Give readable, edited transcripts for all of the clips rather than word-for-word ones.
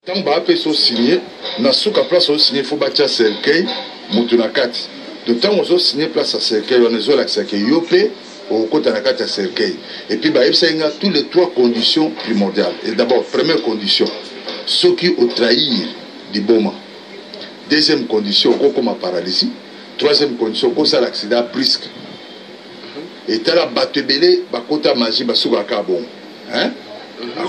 Tant que vous signé, na souka place au signé, il faut bâtir cercueil, moutunakati. De temps où vous signé place à cercueil, on est sur la cercueil, yopé, au côté de la cercueil. Et puis, bah, il y a toutes les trois conditions primordiales. Et d'abord, première condition, ceux qui ont trahi du boma. Deuxième condition, comme la paralysie. Troisième condition, comme ça l'accident brusque. Et tu as la battebele, bah, quand tu as magie, bah, souka kabon. Hein?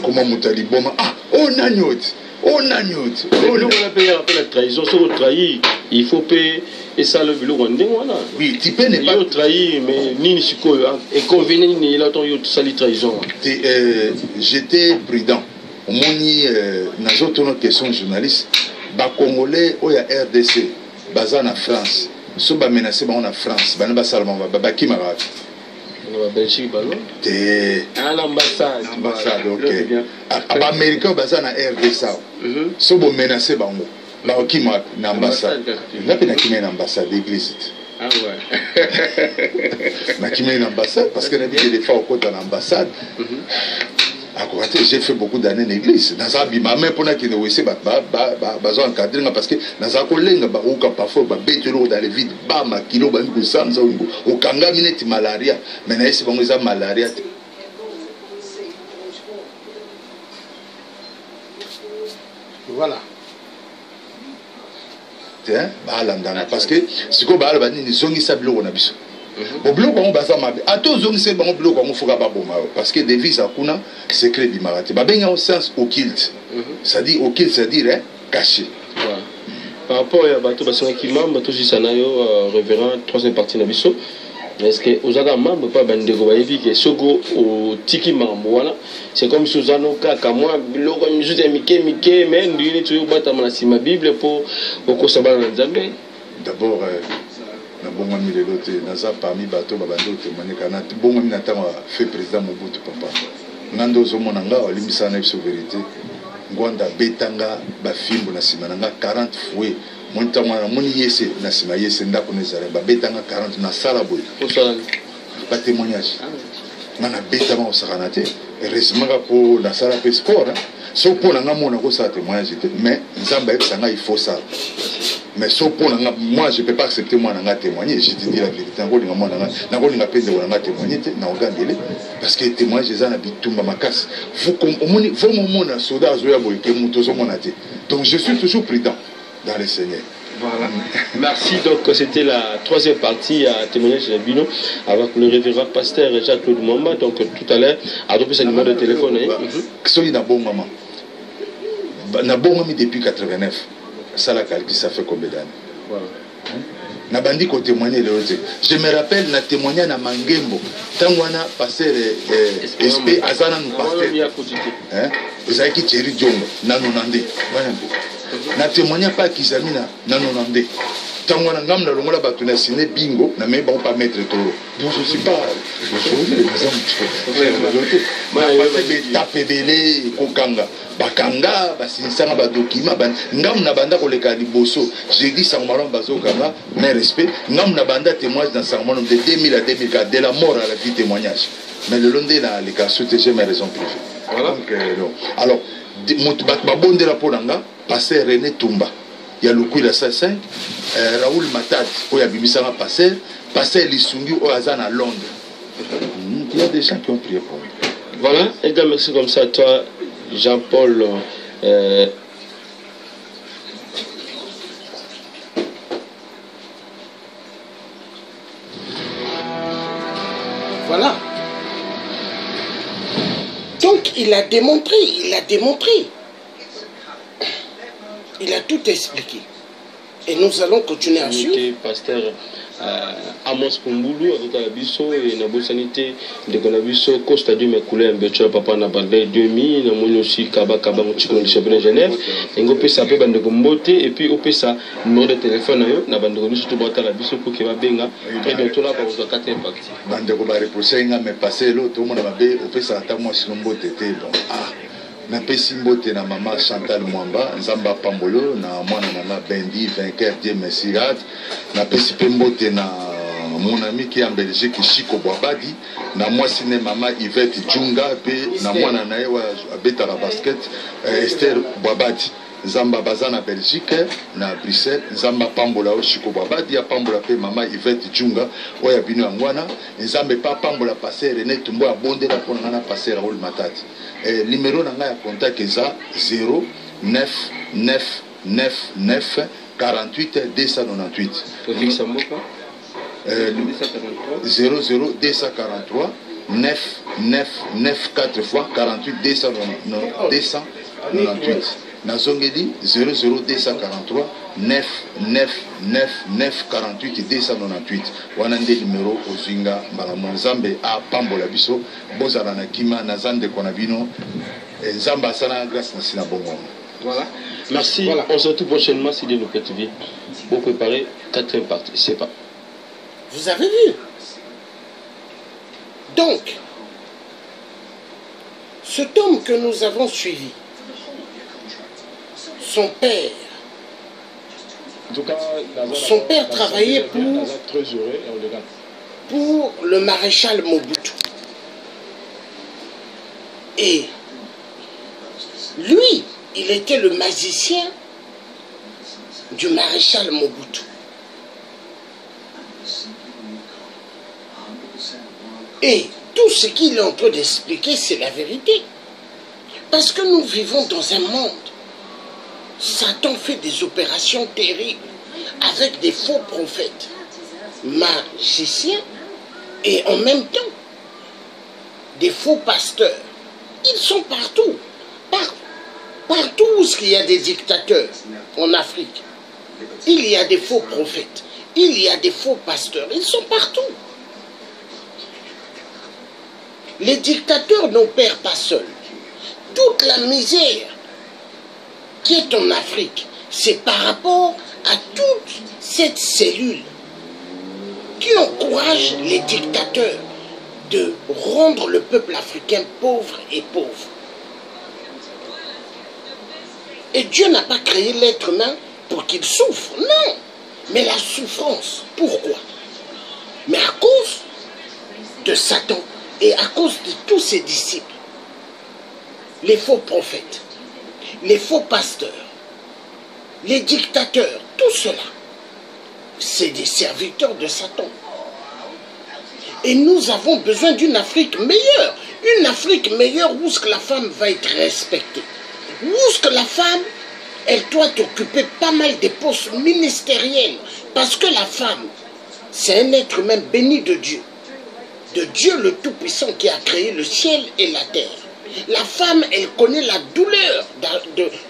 Comment moutali boma? Ah, on a une autre. On a une autre. On a payé après la trahison. Si on trahit, il faut payer. Et ça, le boulot, on est là. Oui, tu peux ne pas. Il trahi, mais ni si quoi. Et convenir, ni là, on a sali trahison. J'étais prudent. Au moins, dans d'autres questions journalistes, les Congolais, il y a RDC, basé en France. Si on menacé en France, on va seulement qui m'a ravi. Belgique, à l'ambassade. Ambassade, ok. Les Américains basés en RDC. Si on menacé, qui m'a l'ambassade. Il n'y a pas une ambassade d'église. Ah ouais. Il y a une ambassade parce que des fois au côté de l'ambassade. J'ai fait beaucoup d'années d'église. Dans un bima, même pour qu'il ne soit pas encadré parce que dans un collègue, parfois, dans les vides, kilo, au kanga, minute malaria. Maintenant, c'est bon, ils ont malaria. Voilà. Parce que si on a bon bloc on basa mabe ato zongi se bon bloc on fuka ba boma parce que devise akuna secret bi marati ba benga au sens occulte ça dit occulte ça dit caché par rapport à bato basonga ki membre bato jisana yo révérend troisième partie na biso est-ce que aux aga membre pas bandeko ba yebi que sogo au tiki membre voilà c'est comme si ozano kaka moi biloko mizuta mike mais ndini tu bata na sima bible pour okosaba na nzambe d'abord na bongo mi lelo te naza parmi bato babando témoigner kana bongo mi natanga fait président Mobutu papa ngando zo monanga olimbisa na biso vérité ngwanda betanga ba fimbo na sima nanga 40 fouet monta mwana moni yese na sima yese ndako nezare ba betanga 40 na sala boy ba témoignage ngana betama o sakanate heureusement pour na sala pe sport so pour nga mona ko sa témoignage mais nzamba sanga il faut ça. Mais moi je ne peux pas accepter moi de témoigner, je te dis la vérité. Je ne peux pas témoigner, parce que témoigner, je donc je suis toujours prudent dans le Seigneur. Voilà. Merci. Donc c'était la troisième partie à témoignage de Bino avec le révérend pasteur Jacques-Claude Mwamba. Donc tout à l'heure, à droper sa numéro de téléphone. Soyez na bon maman. Na bon maman depuis 89. Ça la calcul, ça fait combien d'années? Voilà. Nabandi ko témoigner le côté. Je me rappelle na témoigner na Mangembo. Tangwana passer SP azana nous passer. Hein? Ezaki Thierry Diongo na nonande. Na témoigner pas Kizamina na nonande. Tangwana ngam na longola batu na ciné bingo na même pas mettre toro. Donc je suis pas je taper belé kokanga. Bakanga basinsanga ba document ngam na banda koleka liboso j'ai dit ça malon bazokanga mais respect ngam na banda témoignage dans ça malon de 2000 à 2004 de la mort à la vie témoignage mais le long de la les cas j'ai mes raisons privées voilà donc alors ba bonde la ponanga passer René Tumba il y a le coup l'assassin Raoul Matad où ya bimisanga passer Lisungi au Azan à Londres il y a des gens qui ont prié pour moi. Voilà et donc merci comme ça toi Jean-Paul voilà. Donc il a démontré. Il a tout expliqué. Et nous allons continuer à suivre. Pasteur Amos Kumbulu avec la biso et na sanité de Konabiso Costa du Mekoulé un becho papa na balé 2000 na moni aussi kaba mutiko de Chapelle Genève et ngo pesa pe bande kombote et puis au pesa numéro de téléphone yo na bande ko surtout bota la biso pour que va benga très bientôt là pour 4 impact bande ko ba reprocher nga me passer l'autre tout monde mabe au pesa ata moi silombote te bon na pesi mbote na maman Chantal Mwamba Nzamba Pambolo na mwana na Bendi vainqueur Dieu merci na pesi pe mbote na mon ami qui est en Belgique Chico Boabadi na moi sine mama Yvette Djunga pe na mwana na yewa abeta la basket Esther Boabadi Zamba bazana Belgique na Bruxelles Zamba pambola o Chico Boabadi ya pambola pe mama Yvette Djunga oya bino angwana Nzambe pa pambola passer René Tumbo abonde la pona na passer Raoul Matati numéro na nga ya contact eza 0999 48 298 00 243 9 4 fois 48 298 Nazongedi 00 243 9 48 298 Wanande numéro Ozinga Mbala Nzambe a pambola biso bozala na kima nazande konabino Nzamba sana grâce na sina bongo. Voilà. Merci. Voilà. On se retrouve prochainement si Dieu nous prête vie pour préparer 4e partie. C'est pas. Vous avez vu? Donc, cet homme que nous avons suivi, son père, travaillait pour le maréchal Mobutu. Et lui, il était le magicien du maréchal Mobutu. Et tout ce qu'il est en train d'expliquer, c'est la vérité. Parce que nous vivons dans un monde. Satan fait des opérations terribles avec des faux prophètes, magiciens et en même temps des faux pasteurs. Ils sont partout. Partout où il y a des dictateurs en Afrique, il y a des faux prophètes, il y a des faux pasteurs, ils sont partout. Les dictateurs n'opèrent pas seuls. Toute la misère qui est en Afrique, c'est par rapport à toute cette cellule qui encourage les dictateurs de rendre le peuple africain pauvre et pauvre. Et Dieu n'a pas créé l'être humain pour qu'il souffre, non. Mais la souffrance, pourquoi? Mais à cause de Satan et à cause de tous ses disciples, les faux prophètes, les faux pasteurs, les dictateurs, tout cela, c'est des serviteurs de Satan. Et nous avons besoin d'une Afrique meilleure, où la femme va être respectée. Où la femme, elle doit occuper pas mal de postes ministériels. Parce que la femme, c'est un être humain béni de Dieu. De Dieu le Tout-Puissant qui a créé le ciel et la terre. La femme, elle connaît la douleur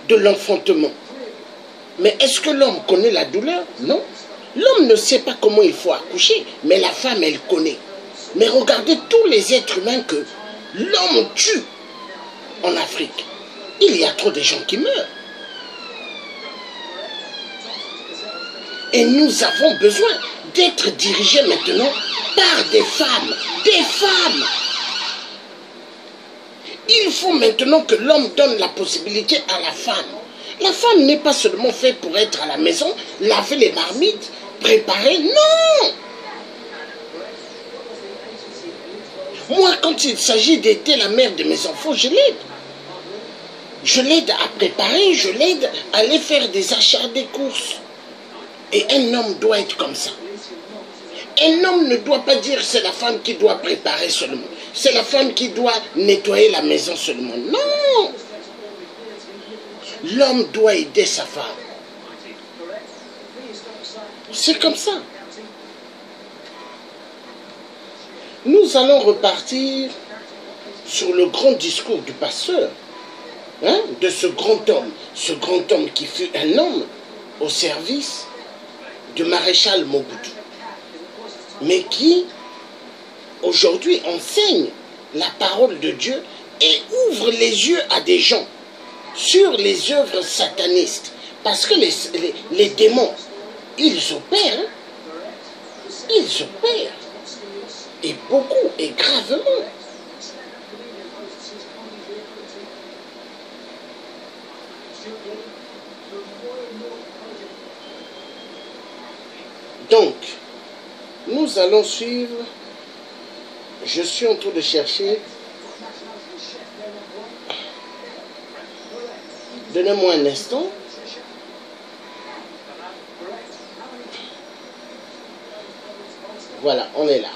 de l'enfantement. Mais est-ce que l'homme connaît la douleur? Non. L'homme ne sait pas comment il faut accoucher, mais la femme, elle connaît. Mais regardez tous les êtres humains que l'homme tue en Afrique. Il y a trop de gens qui meurent. Et nous avons besoin d'être dirigés maintenant par des femmes. Des femmes! Il faut maintenant que l'homme donne la possibilité à la femme. La femme n'est pas seulement faite pour être à la maison, laver les marmites, préparer. Non! Moi, quand il s'agit d'aider la mère de mes enfants, je l'aide. Je l'aide à préparer, je l'aide à aller faire des achats, des courses. Et un homme doit être comme ça. Un homme ne doit pas dire c'est la femme qui doit préparer seulement. C'est la femme qui doit nettoyer la maison seulement. Non! L'homme doit aider sa femme. C'est comme ça. Nous allons repartir sur le grand discours du pasteur, hein, de ce grand homme qui fut un homme au service du maréchal Mobutu, mais qui aujourd'hui enseigne la parole de Dieu et ouvre les yeux à des gens sur les œuvres satanistes, parce que les démons, ils opèrent, ils opèrent, et beaucoup, et gravement. Donc, Nous allons suivre. Je suis en train de chercher. Donnez-moi un instant. Voilà, on est là.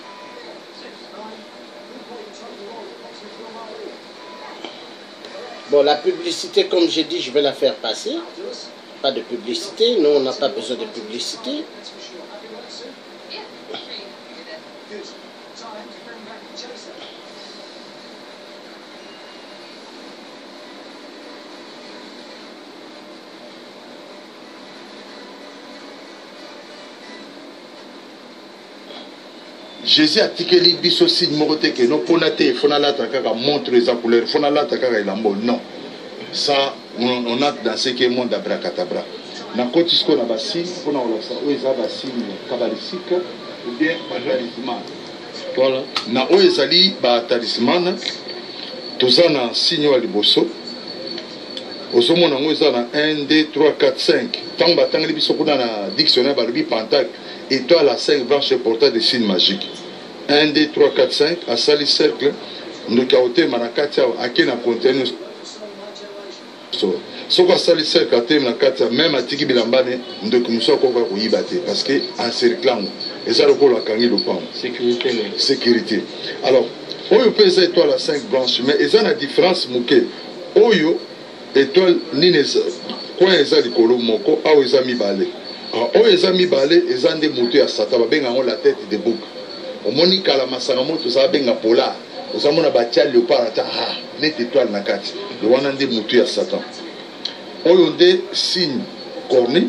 Bon, la publicité, comme j'ai dit, je vais la faire passer. Pas de publicité. Nous, on n'a pas besoin de publicité. Jésus a tikeli biso signe moko te que non pona te fona la kaka montre les couleurs fona la kaka elambo non ça on a dans ce qui est monde abracadabra na kotisko na basigne pona on ça o eza basigne kabbalistique ou bien ba talisman voilà na o ezali ba talisman toza na signe wa liboso ozomona ngo eza na 1 2 3 4 5 tant batangeli biso kuna na dictionnaire balobi pentacle étoile à 5 branches portant des signes magiques. 1, 2, 3, 4, 5, à sali cercle, nous avons manakati à qui n'a contenu. Ce qu'on sali cercle à thème la carte, même à Tiki Bilambane, nous devons y battre parce que en cerclant, et ça le la kangi le pan. Sécurité. Sécurité. Alors, Oyo pèse étoile à 5 branches, mais ils ont la différence mouké. Oyo étoile ninez, quoi ils ont les colos moko, ah ils ont mis balé. Oyo eza mibale eza nde moto ya satan babengango la tête de bouc omoni kala masanga moto za benga polar ozamona batia léopard ata nete étoile na kati le wana nde moto ya satan oyo nde signe corné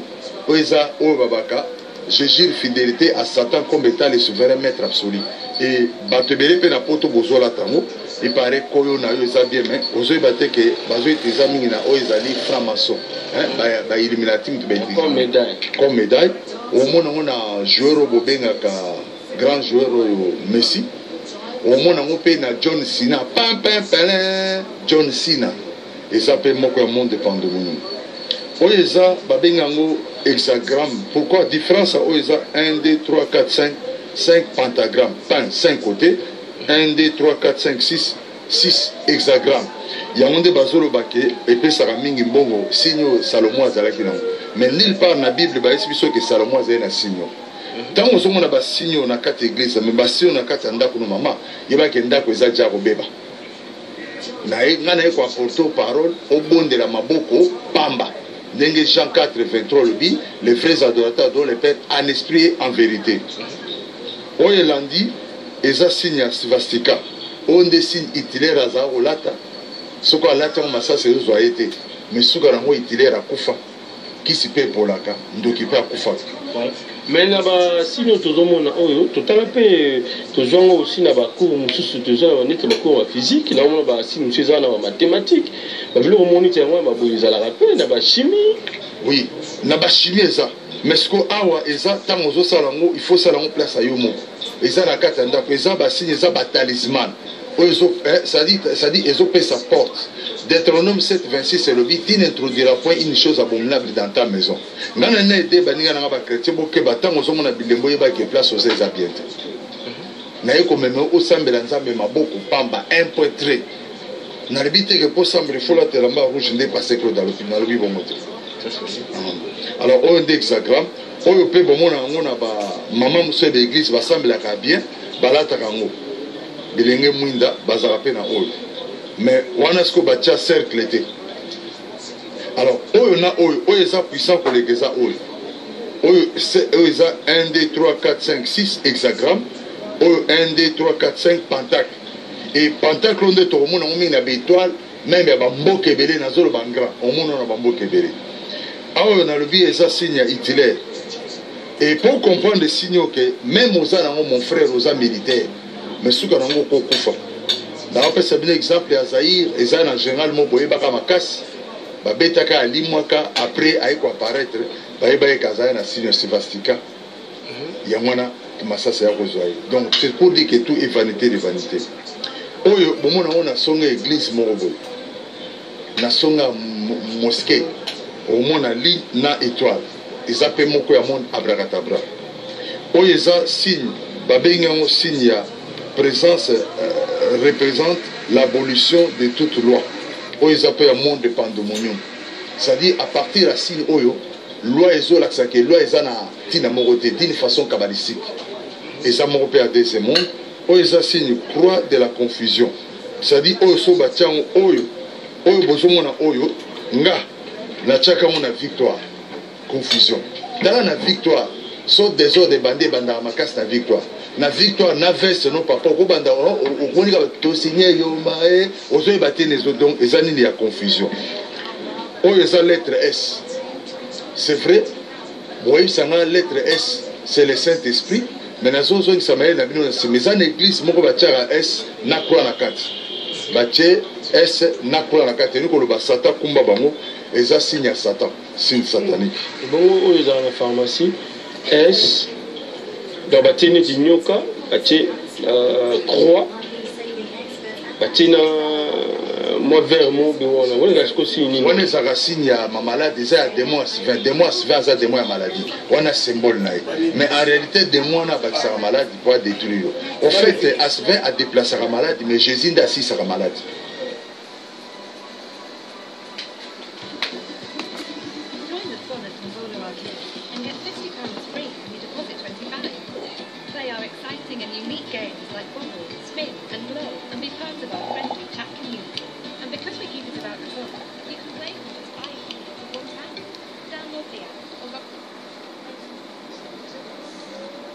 oyo eza oyo babaka je jure fidélité à Satan comme étant le souverain maître absolu et bato ebele pe na poto bozola tango il paraît koyo na yo eza bien mais ozoyeba te ke bazoyetiza mingi na oyo ezali franc-maçon ba illuminati mutu comme médaille omona ngo na joueur oyo bobengaka grand joueur oyo Messi omona ngo mpe na John Cena pampin John Cena eza mpe moko ya monde pandemoni oyo eza babengango hexagramme. Pourquoi différence oyo eza 1 2 3 4 5 pentagrammes, 5 côtés, 1 2 3 4 5 6 hexagrammes. Yango nde bazolobake epesaka mingi mbongo signe Salomo azalaki nango mais nulle part na Bible bayesi biso ke Salomo azali na signe ntango ozomona basigne na kati église mais basigne na kati ya ndako no mama yebaki ndako eza ja kobeba naye nga naye koaporte parole obondela maboko pamba ndenge Jean 4 23 lobi les vrais adorateurs dont le Père en esprit et en vérité oyo elandi eza signe ya svastika oyo nde signe itilaire azala kolata soko alati yango masasi ezozwa ye te mais suka nango itilaire akufa kisi mpe epolaka ndoki mpe akufaka mais na basigne tozomona oyo totala mpe tozwango aussi na bacours mosusu tozwa neti bacours ya physique naomona basigne mosusu ezala na bamathématique babiloko omoni ti yango ya maboye ezalaka mpe na bachimie oui na bachimie eza mais siko awa eza ntango ozosala yango il faut sala yango place ya yo moko eza na kati ya ndako eza basigne eza batalisman oyo c'est-à-dire ezopesa porte. Deutéronome 7 26 elobi tu n'introduiras point une chose abominable dans ta maison. Ngana na ede baninga na ba chrétien boke batango ozomona bilembo yeba ke place oza eza bien te na yeko meme osambela nzambe maboko pamba 1.3 na lebi te ke po sambela fola telamba rouge nde passé que dans l'opinion lobi bongo te. Alors oyo nde hexagramme oyo pe bomona ngo na ba mama muso de l'église basambelaka bien balataka ngo bilenge mwinda bazala pe na oyo mais wana siko batia cercle te. Alors oyo na oyo eza puissant koleka eza oyo eza 1 2 3 4 5 6 hexagramme oyo 1 2 3 4 5 pentacle et pentacle nde tokomona ngo mingi na baétoile même ya bamboka ebele nazoloba grand omona na bamboka ebele oyo nalobi eza signe ya itilaire. Et pour comprendre le signe que même oza nango mon frère oza militaire mais suka nango kokufa nakopesa bino exemple ya Zaïre eza na général mo boyebaka makasi babetaka alimwaka après aye koapparaître bayebaka azali na signe svastika yango wana masasa ya kozwa ye. Donc c'est pour dire que tout est vanité de vanité. Oyo bomona ngo nasonga église moko boye nasonga mosquée omona li na étoile eza mpe moko ya monde abracadabra oyo eza signe Babengango signe présence représente l'abolition de toute loi. Ils appellent un monde de pandemonium. C'est-à-dire à partir de signe oyo, loi ezo l'accès loi ezana tina moroté d'une façon kabbalistique. Et ça m'a repéré à deuxième monde. Ils signe croix de la confusion. C'est-à-dire oyo so batian oyo bozomona oyo nga na tchaka mona victoire confusion. Dans la victoire sauf des ordres de bandés banda makas na victoire. Na victoire na veste non papa ko banda o konika to signer yo maé ozo batté les autres donc ezani il y a confusion. Oyo eza lettre S. C'est vrai. Moi ça na lettre S, c'est le Saint-Esprit. Mais na zozo qui samaye na bino na mais en église moko batiaka S na croix na kati. Batie S na croix na kati ni ko lo ba Satan kumba bango eza signe ya Satan, signe satanique. Bon oyo eza na pharmacie S dans batine dinyoka batie croix batina moi vers mon biwana wala gasko signe on est à signe ya ma maladie ça des mois 20 ça des mois maladie on a symbole naï mais en réalité des mois na bakisa maladie pour détruire au fait asvin a déplacer la maladie mais Jésus d'assis sa maladie.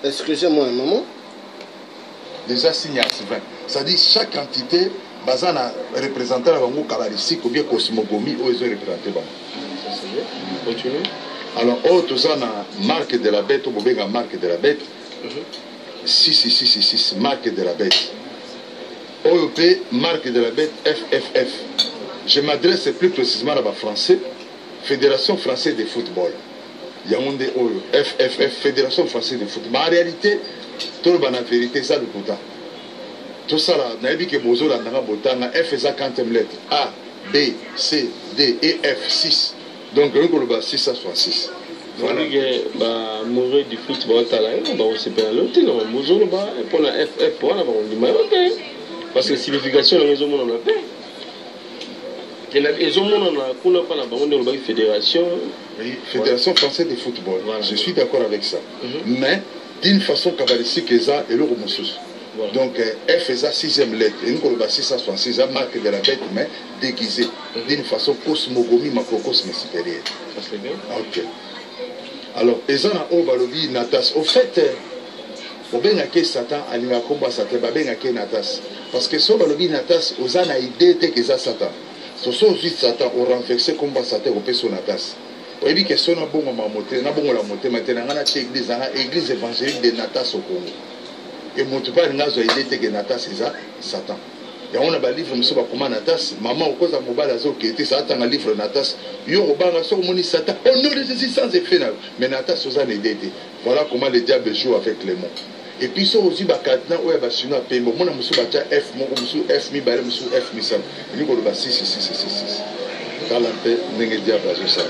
Excusez-moi un moment. Déjà signé à 20. C'est-à-dire chaque entité, bazana représentant la bango kabbalistique ou bien cosmogonie ou ils ont représenté bango. Continue. Alors, tout ça na marque de la bête, ou bien marque de la bête. 6, marque de la bête. OEP, marque de la bête, FFF. Je m'adresse plus précisément à la français, Fédération Française de Football. Yaoundé Oyo, FFF, Fédération Française de Football. Mais en réalité, tout le monde en vérité, ça le bouton. Tout ça là, n'a pas que Bozo là, n'a pas bouton, F est à 40 lettres. A, B, C, D, E, F, 6. Donc, on va 6 à 66. Voilà. Bah, mourir du football, on s'est pas l'autre, non, Mozo, pour la FF, pour la parce que la signification, les hommes, on a fait. Les hommes, on a pas la fédération. Oui, Fédération Française de Football. Voilà. Je suis d'accord avec ça. Mais d'une façon kabbalistique, ça et le remoussous. Donc, F est à 6e lettre. Et nous, on va 666, ça marque de la bête, mais déguisée. D'une façon cosmogonie, macrocosme supérieur. Ça, c'est bien. Ok. Alors, ils ont un balobi natas. Au fait, au benake Satan, alima komba Satan, ba benake natas. Parce que ce balobi natas, aux ana idée que ça Satan. Ce sont juste Satan, on renversé combat Satan, on peut son natas. On dit que son a bon ma montée, n'a bon la montée maintenant, on a église évangélique de natas au Congo. Et mon tupa n'a pas idée que natas c'est ça Satan. Et on a un livre, nous sommes comment natas, maman au cause de mobile azo qui était Satan un livre natas. Yo au bas sur mon Satan. Oh non, c'est sans effet mais natas aux années d'été. Voilà comment le diable joue avec les mots. Et puis ça aussi bakatna ouais ba sino pembo mona musu bacha F moko musu F mi bare musu F mi sam. Ni ko ba 6. Talante ndenge diable azo ça.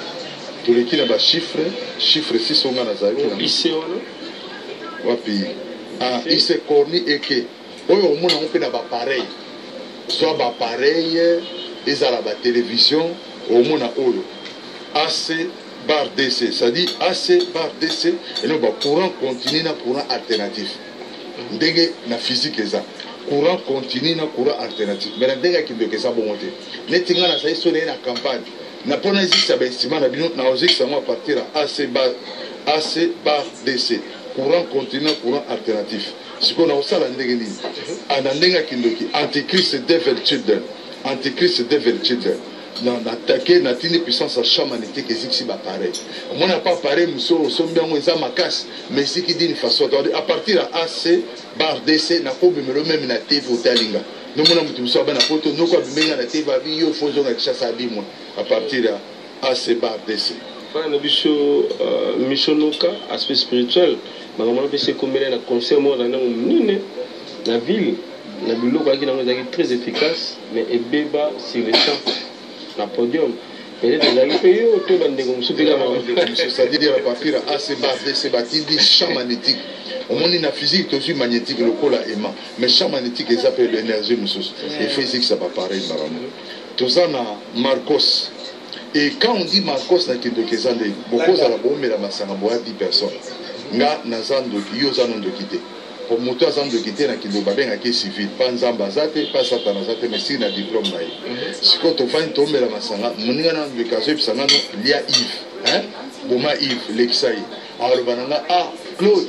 Tous les qui na ba chiffre 6 on a zaki na. Ici on wapi. Ah, il s'est corni et que oyo mona on peut na ba pareil. Soit ba pareil ils à la télévision au mona oyo. AC bar DC, c'est-à-dire AC bar DC et non bah courant continu na courant alternatif. Ndenge na physique ça. Courant continu na courant alternatif. Mais ndenge qui doit ça bon monter. Netinga na ça sonné na campagne. Na pona ici ça estimant na bino na ozik ça moi partir à AC bar DC. Courant continu courant alternatif. Ce qu'on a aussi la ndenge ni. Anandenge qui ndoki antichrist devil children. Antichrist devil children. Attaquer na tine puissance à chamanité que c'est pareil. On n'a pas pareil, nous sommes bien aux amakas, mais c'est qui dit une façon. À partir de AC, bar DC, n'a pas le même na TV au Talinga. Nous avons dit que nous avons photo, nous avons dit que na TV, il faut que chasse à bimou. À partir de AC, bar DC. Voilà, nous Michonoka, aspect spirituel. Mais on a fait comme un conseil, moi, dans la ville, la ville qui est très efficace, mais est béba sur les champs. Na podium c'est-à-dire à partir à c'est bâti champ magnétique. Au moins la physique aussi magnétique le col à aimant mais champ magnétique ils appellent l'énergie et physique ça va pareil tout ça na Marcos et quand on dit Marcos na kindo kezande beaucoup à la bombe la masanga boa 10 personnes nga nazando yo zando quitter pour moto zando quitter na kindo babenga ki civil pas nzamba zate pas satana zate mais si na diplôme na si quand on va tomber la masanga moninga na de kazo pisanga no lia Yves hein boma Yves l'exai alors bananga ah Claude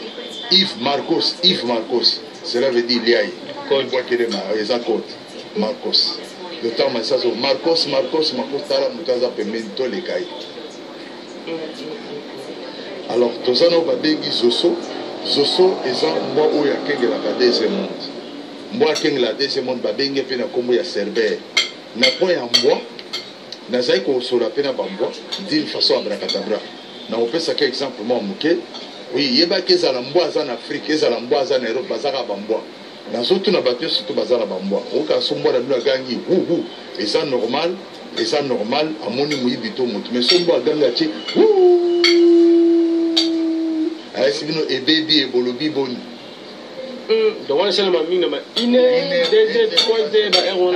Yves Marcos, cela veut dire Liaï. Code, les accords. Marcos. Le temps, ça Marcos, Tala, Moutaza, Pemento, les Kaï. Alors, tous les gens qui Zoso, et moi, où il y a quelqu'un qui a deuxième monde. Moi, quelqu'un qui a deuxième monde, Babengue, puis na combo ya Cerbère. Na point en bois, na zaïko sur la peine à bambois, d'une façon abracadabra. Na on peut ça quel exemple, moi, Mouké. Oui, il y a des gens en Afrique, des gens en Europe, des gens en Bambois. Dans les autres, surtout des gens en Bambois. Au cas où on a gagné, et ça normal, à mon niveau, il y a mais si on a gagné, et baby, et bolobi, boni. Donc, on a seulement mis dans ma iné, des 3D, on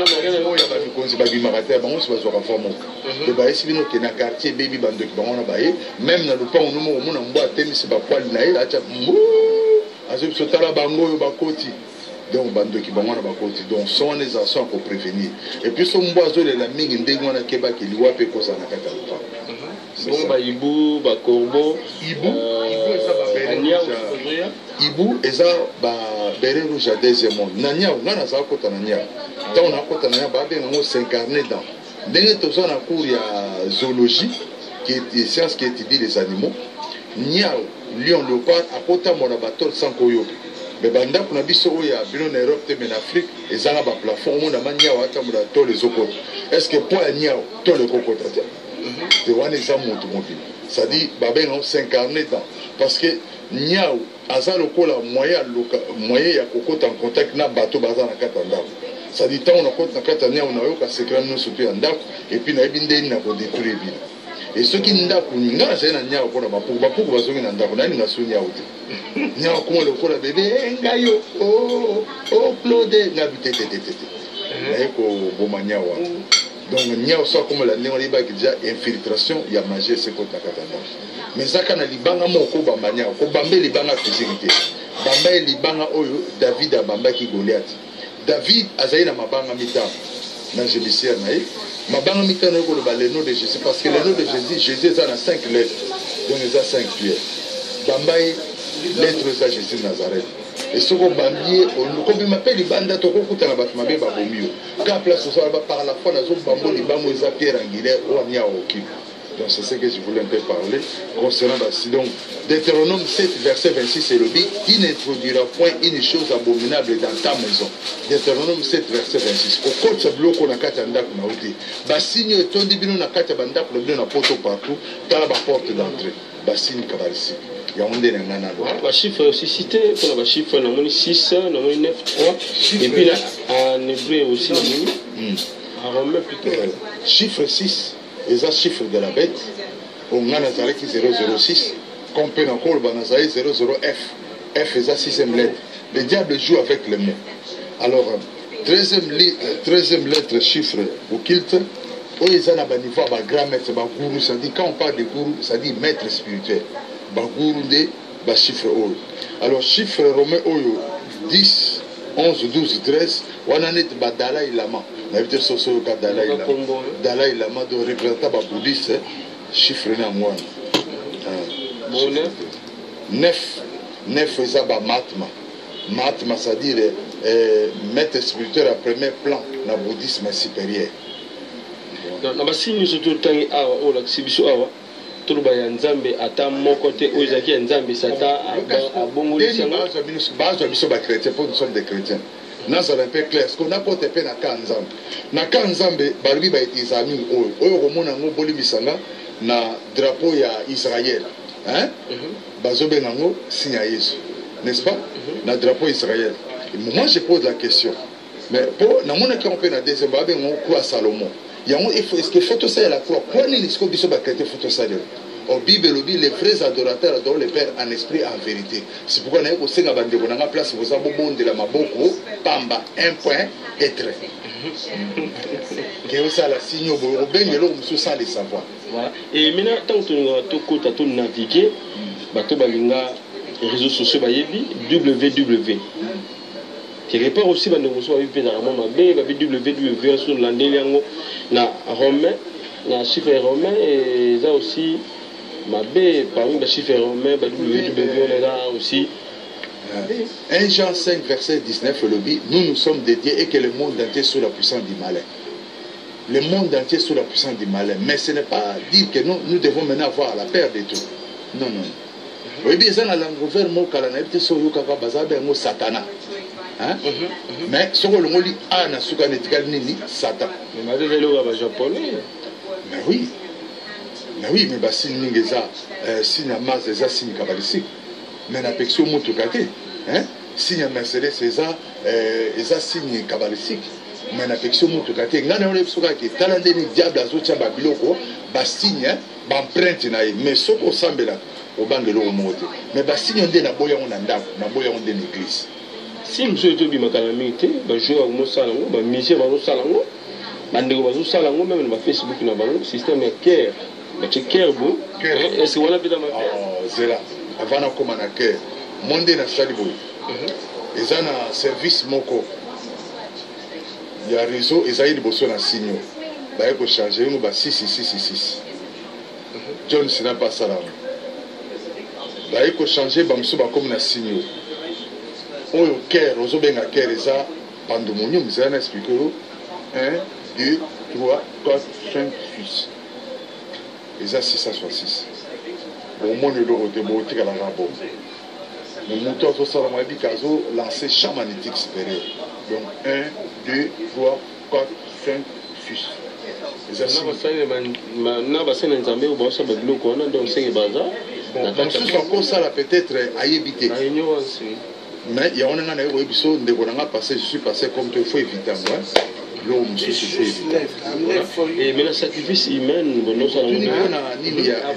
a quartier baby bande même dans le pan on a boîte c'est pas poil na acha azib sotala bango yo bakoti donc bande ki bango na bakoti donc sont les actions pour prévenir et puis son boiseau de la mingi ndengo na keba ki liwa pe ko sana kata bon ba ibu ba corbeau ibu eza ba bere rouge à deuxième monde nanya ngana za kota nanya donc na kota nanya ba benga ngo s'incarner dans dès que tu as un cours de zoologie, qui est science qui étudie les animaux, niao, lion, léopard, à côté de mon abattoir sans koyo. Mais banda pour nabiso oya, bilo na Europe, mais en Afrique, et ça na ba plafond, on a niao à tamoula to les okot. Est-ce que pour niao, to le cocotte? Tu vois les hommes automobiles. Ça dit, babé non, s'incarner dans. Parce que niao, asa lokola moyen ya cocotte en contact na bateau bazar na katanda. Ça dit, tant on a compte dans Katania, on a eu qu'à se créer nos soutiens en date, et puis on a bien des pour détruire les villes. Et ceux qui n'ont pas pu, c'est un nia pour la pour va se faire un date, on a une nation nia. Nia, comment le corps bébé, ngayo, oh, Claude, n'habite, et qu'au Bomania. Donc, nia, soit comme la néoliba qui déjà infiltration, il y a magie, c'est quoi ta Katana. Mais ça, quand on a libanga, mon ko bambania, ko bambé libanga physique. Bambé libanga, oyo, David a bamba qui Goliath. David azaï na mabanga mitan na judiciaire naï mabanga mitan na le nom de Jésus parce que le nom de Jésus ça a 5 lettres donc il a 5 pierres bambaï lettres za Jésus Nazareth et ce qu'on bambier on comme m'appelle banda to ko kutana bat mabe ba bomio ka place ce soir par la fois na zo bambo li bango za pierre angulaire o nya oki. Donc c'est ce que je voulais un peu parler concernant Bassi. Donc Deutéronome 7 verset 26 c'est le but, il n'introduira point une chose abominable dans ta maison. Deutéronome 7 verset 26. Au côté de bloc on a quatre andaks na outi. Bassigne et ton dibino na quatre bandak le bleu na poto partout dans la porte d'entrée. Bassigne kabalisi. Il y a un des nana. Le chiffre aussi cité pour le chiffre na moni 6 na moni 9 3 et puis là en hébreu aussi na moni en romain plutôt chiffre 6. Et ça, chiffre de la bête, on a Nazaré qui 006, qu'on peut encore le Nazaré 00F. F est la 6e lettre. Le diable joue avec les mots. Alors, 13e lettre, chiffre au kilt, où ils ont un niveau à grand maître, gourou, ça dit, quand on parle de gourou, ça dit maître spirituel. Gourou de chiffre O. Alors, chiffre romain Oyo, 10, 11, 12, 13, on a net Dalai Lama. L'invité social Dalai Lama de représentant bouddhiste, chiffre na moi. 9 c'est Mahatma. Mahatma, c'est-à-dire maître spirituel à premier plan dans le bouddhisme supérieur. Dans le signe surtout temps où l'exhibition tout le monde Nzambe ata mon côté où Isaac Nzambe sata a bon chrétien pour nous sommes des chrétiens. Nous sommes un peu clair. Ce qu'on a porté na Kanzambe. Na Kanzambe barbi ba iti zami oyo komona ngo boli bisanga na drapeau ya Israël. Hein? Bazobe nango signe Yesu. N'est-ce pas? Na drapeau Israël. Et moi je pose la question. Mais pour na mona qui on peut na deuxième babe on croit Salomon. est-ce que photo ça la croix quoi n'est ce que biso ba traiter photo ça au Bible les vrais adorateurs adorent le Père en esprit et en vérité. C'est pourquoi nous avons senga bande ko na place vous avez bon de la maboko pamba un point et trait. Que ça la signe au bengelo musu sans le savoir. Voilà. Et maintenant tant que tu naviguer bato balinga réseaux sociaux bayebi www quelque part aussi bande musu ba pe na mama be ba www sur landeli yango na romain na chiffre romain et ça aussi ma B parmi les chiffres romains www on est là aussi 1 Jean 5 verset 19 le dit nous sommes dédiés et que le monde entier sous la puissance du malin. Le monde entier sous la puissance du malin, mais ce n'est pas dire que nous devons maintenant avoir la peur de tout. Non. Oui, bien ça, la langue ouverte, moi, quand on a été sur le kaka bazabe, moi, Satana. Mais ce que l'on dit, ah, na suka netikal nini, Satan. Mais malgré le japonais. Mais oui, mais bah si n'ingeza, si na mas eza si kabalistique, mais na pexo mutukate, hein, si na Mercedes eza si kabalistique. Mais na pexo mutukate, ngana ole suka ke talande ni diable azotia ba biloko, ba signe, ba empreinte na mais soko sambela au bangelo au moto. Mais ba signe ndé na boya on ndako, na boya on ndé l'église. Si monsieur to bi makala mité, ba jouer au mosala ngo, ba musicien ba sala ngo, bandeko ba sala ngo même na Facebook na bango, système ya care. Mais tu care bon, est-ce que on a bien ma c'est là. Avant na koma na care. Monde na salibo. Eza na service moko. Il y a réseau Esaïe de Bosso na signaux. Bah il faut changer nous bah 6. John c'est pas ça là. Bah il faut changer bah monsieur bah comme na signaux. Oyo cœur ozo benga cœur eza pandomonium ça na expliquer 1 2 3 4 5 6. Eza 666. Bon mon le côté bon tika la rabo. Le moteur zo ça la bikazo lancer champ magnétique supérieur. Donc 1 2 3 4 5 6. Na basene nzambe ba sa biloko wana donc c'est bazar. Donc ce soit comme ça là peut-être ayebité. Mais il y a un an na yo biso ndeko na passé je suis passé comme il faut éviter moi. L'homme se fait et mais le sacrifice humain bon ça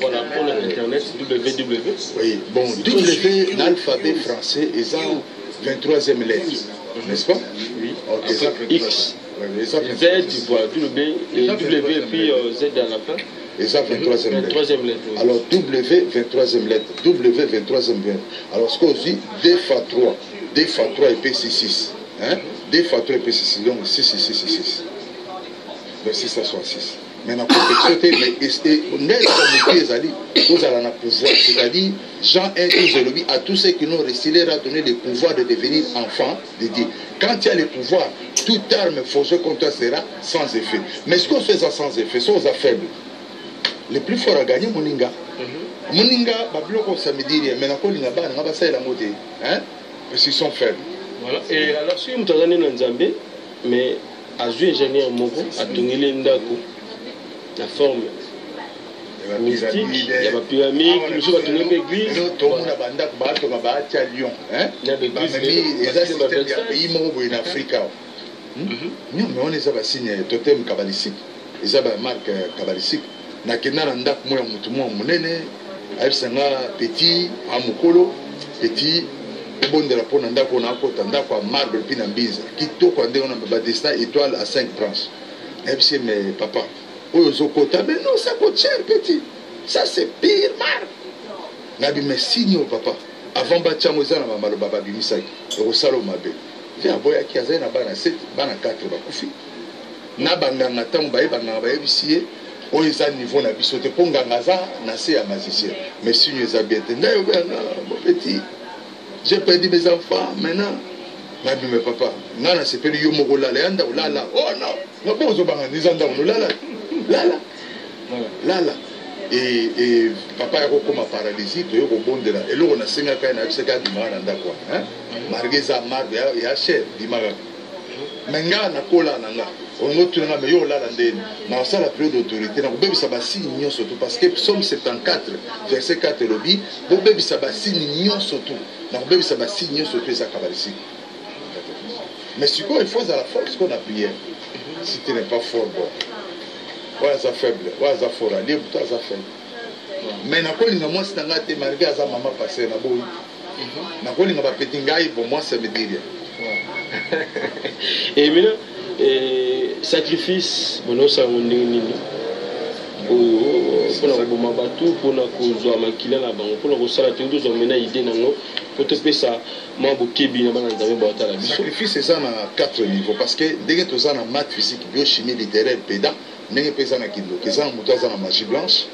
voilà pour l'internet www. Oui, bon W l'alphabet français est en 23e lettre. N'est-ce pas? Oui. OK, ça X. Z, voilà, W et puis Z à la fin. Et ça, 23e lettre. Alors, W, 23e lettre. W, 23e lettre. Alors, ce qu'on dit, D fois 3. D fois 3 et P, c'est 6. Hein? D fois 3 et P, c'est 6. Donc, 6. Donc, 6, ça soit 6. Maintenant, protection, mais vous allez pouvoir. C'est-à-dire, Jean 1, 12, à tous ceux qui n'ont réussi à donner le pouvoir de devenir enfants de Dieu. Quand il y a le pouvoir, toute arme forgée contre toi sera sans effet. Mais ce qu'on fait ça sans effet, c'est aux faibles. Le plus fort à gagner, Moninga. Moninga, Babloko, ça me dit rien. Mais encore, il n'y a pas de la mode. Parce qu'ils sont faibles. Voilà. Et alors, si vous avez un Nzambé, mais à jouer ingénieur Moko, à tourner l'Indako, la forme mystique, il y a la pyramide, il y a l'église. Tout le monde a bandé à Lyon. Il y a des pays en Afrique. Mais on est à signé totem kabbalistique. Ils ont une marque kabbalistique. Nakena ndak moya mutumo munene, aibsanga petit amukolo, petit bonde la pona ndako na kota ndako marbre pina mbiza. Kitoko ande on a Batista étoile à 5 branches. Aibsi mais papa, Ozokota, mais non ça coûte cher petit. Ça c'est pire marbre. Nabi mais signe papa. Avant batia mozana mamalo baba bimisaki. Rosalo mabe. Viens boya ki azana bana 7, bana 4 bakufi. Na banganga tango baye banganga baye bisiye. On est à niveau na biso te ponganga za na se ya magicien. Mais signe za bien te. Ndayo bana mon petit. J'ai perdu mes enfants maintenant. Nabi mais papa, ngana se peli yo moko lala yanda ulala. Oh non. Ngabo zo banga nizanda ulala. Lala. Et papa a comme paralysie, tu es au bon de là. Et là, on a 5 ans, on a 5 ans de quoi. Margueza, Margue, il y a cher, Dimaga. Mais on a cola, on a tout le monde, mais on a la ça la période d'autorité. On a ça va signer surtout parce que Psaume 74, verset 4 le dit, on a ça va signer surtout. On a ça va signer surtout ça ici. Mais ce qu'il faut, c'est la force qu'on a prié. Si tu n'es pas fort, bon. oyo aza faible oyo aza fort alie buto aza faible mais nakolinga mwasi na ngai te malgré aza mama passe na boyi nakolinga bapeti ngai bon moi ça me dit rien. Et maintenant sacrifice bonosala ndenge nini mpona koboma bato mpona kozwa makila na bango mpona kosala te tozwa mena ide nango po topesa mwa bokebi na bana nzambe baotala biso. Sacrifice eza na 4 niveaux parce que ndenge toza na maths physique biochimie littéraire péda ndenge mpe eza na kindoki eza na moto aza na magie blanche